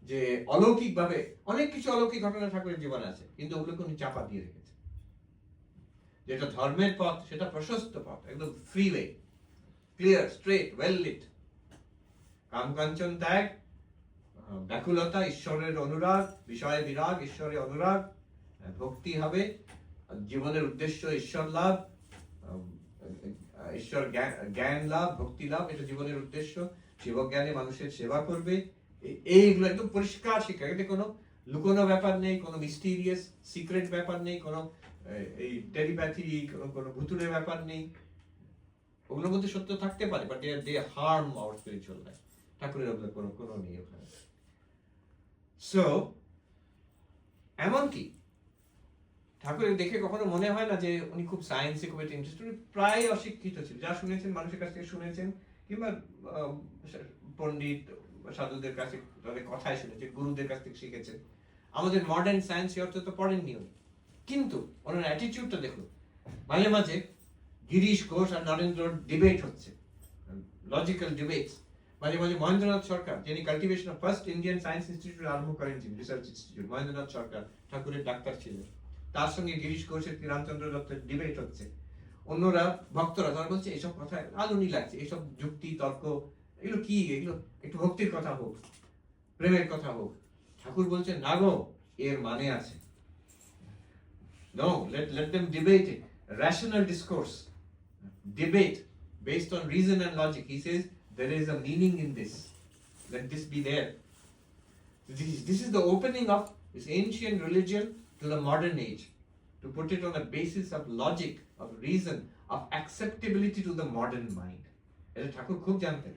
যে অলৌকিক ভাবে অনেক কিছু অলৌকিক ঘটনা ঠাকুরের জীবনে আছে, কিন্তু ওগুলোকে উনি চাপা দিয়ে রেখেছে। যেটা ধর্মের পথ সেটা প্রশস্ত পথ, একদম free way, clear, straight, well lit. কামকাঞ্চন ত্যাগ, ব্যাকুলতা, ঈশ্বরের অনুরাগ, বিষয়ে বিরাগ, ঈশ্বরের অনুরাগ, ভক্তি হবে, জীবনের উদ্দেশ্য ঈশ্বর লাভ, ঈশ্বর জ্ঞান লাভ, ভক্তি লাভ, এটা জীবনের উদ্দেশ্য। শিবজ্ঞানে মানুষের সেবা করবে, এইগুলো একদম পরিষ্কার শিক্ষা। এতে কোনো লুকোনো ব্যাপার নেই, কোনো মিস্টিরিয়াস সিক্রেট ব্যাপার নেই, কোনো এই টেলিপ্যাথি, কোনো ভুতুড়ে ব্যাপার নেই। ওগুলোর মধ্যে সত্য থাকতে পারে, but they harm our spiritual life. ঠাকুরের ওগুলো কোনো নেই ওখানে। সো এমনকি ঠাকুরের দেখে কখনো মনে হয় না যে উনি খুব সায়েন্সে খুব একটা ইন্টারেস্ট, উনি প্রায় অশিক্ষিত ছিল। যা শুনেছেন মানুষের কাছ থেকে শুনেছেন, কিংবা পণ্ডিত সাধুদের কাছে তাদের কথাই শুনেছেন, গুরুদের কাছ থেকে শিখেছেন। আমাদের মডার্ন সায়েন্স অর্থ তো পড়েননি উনি, কিন্তু ওনার অ্যাটিটিউডটা দেখুন। মাঝে মাঝে গিরিশ ঘোষ আর নরেন্দ্র ডিবেট হচ্ছে, লজিক্যাল ডিবেটস। মাঝে মাঝে মহেন্দ্রনাথ সরকার, যিনি cultivation of first Indian science institute আরম্ভ করেন, রিসার্চ ইনস্টিটিউট, মহেন্দ্রনাথ সরকার ঠাকুরের ডাক্তার ছিলেন, তার সঙ্গে গিরিশ ঘোষের, রামচন্দ্র দত্তের ডিবেট হচ্ছে। অন্যরা ভক্তরা তারা বলছে এসব কথা আলুনি লাগছে, এসব যুক্তি তর্ক, এগুলো কি, এগুলো একটু ভক্তির কথা হোক, প্রেমের কথা হোক। ঠাকুর বলছেন না গো, এর মানে আছে। No, let them debate it. Rational discourse, debate based on reason and logic. He says there is a meaning in this. Let this be there. This is the opening of this ancient religion to the modern age, to put it on the basis of logic, of reason, of acceptability to the modern mind. এটা ঠাকুর খুব জানতেন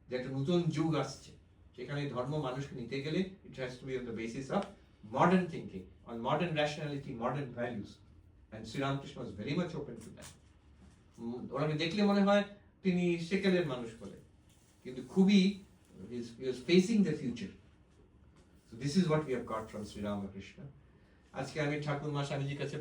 যে একটা নতুন যুগ আসছে, সেখানে ধর্ম মানুষকে নিতে গেলে it has to be on the basis of modern thinking, on modern rationality, modern values. And Sri Ramakrishna was very much open to that. ওনাকে দেখলে মনে হয় তিনি সেকেলের মানুষ বলে, কিন্তু খুবই he was facing the future. So this is what we have got from Sri Ramakrishna. আজকে আমি ঠাকুর মা স্বামীজির কাছে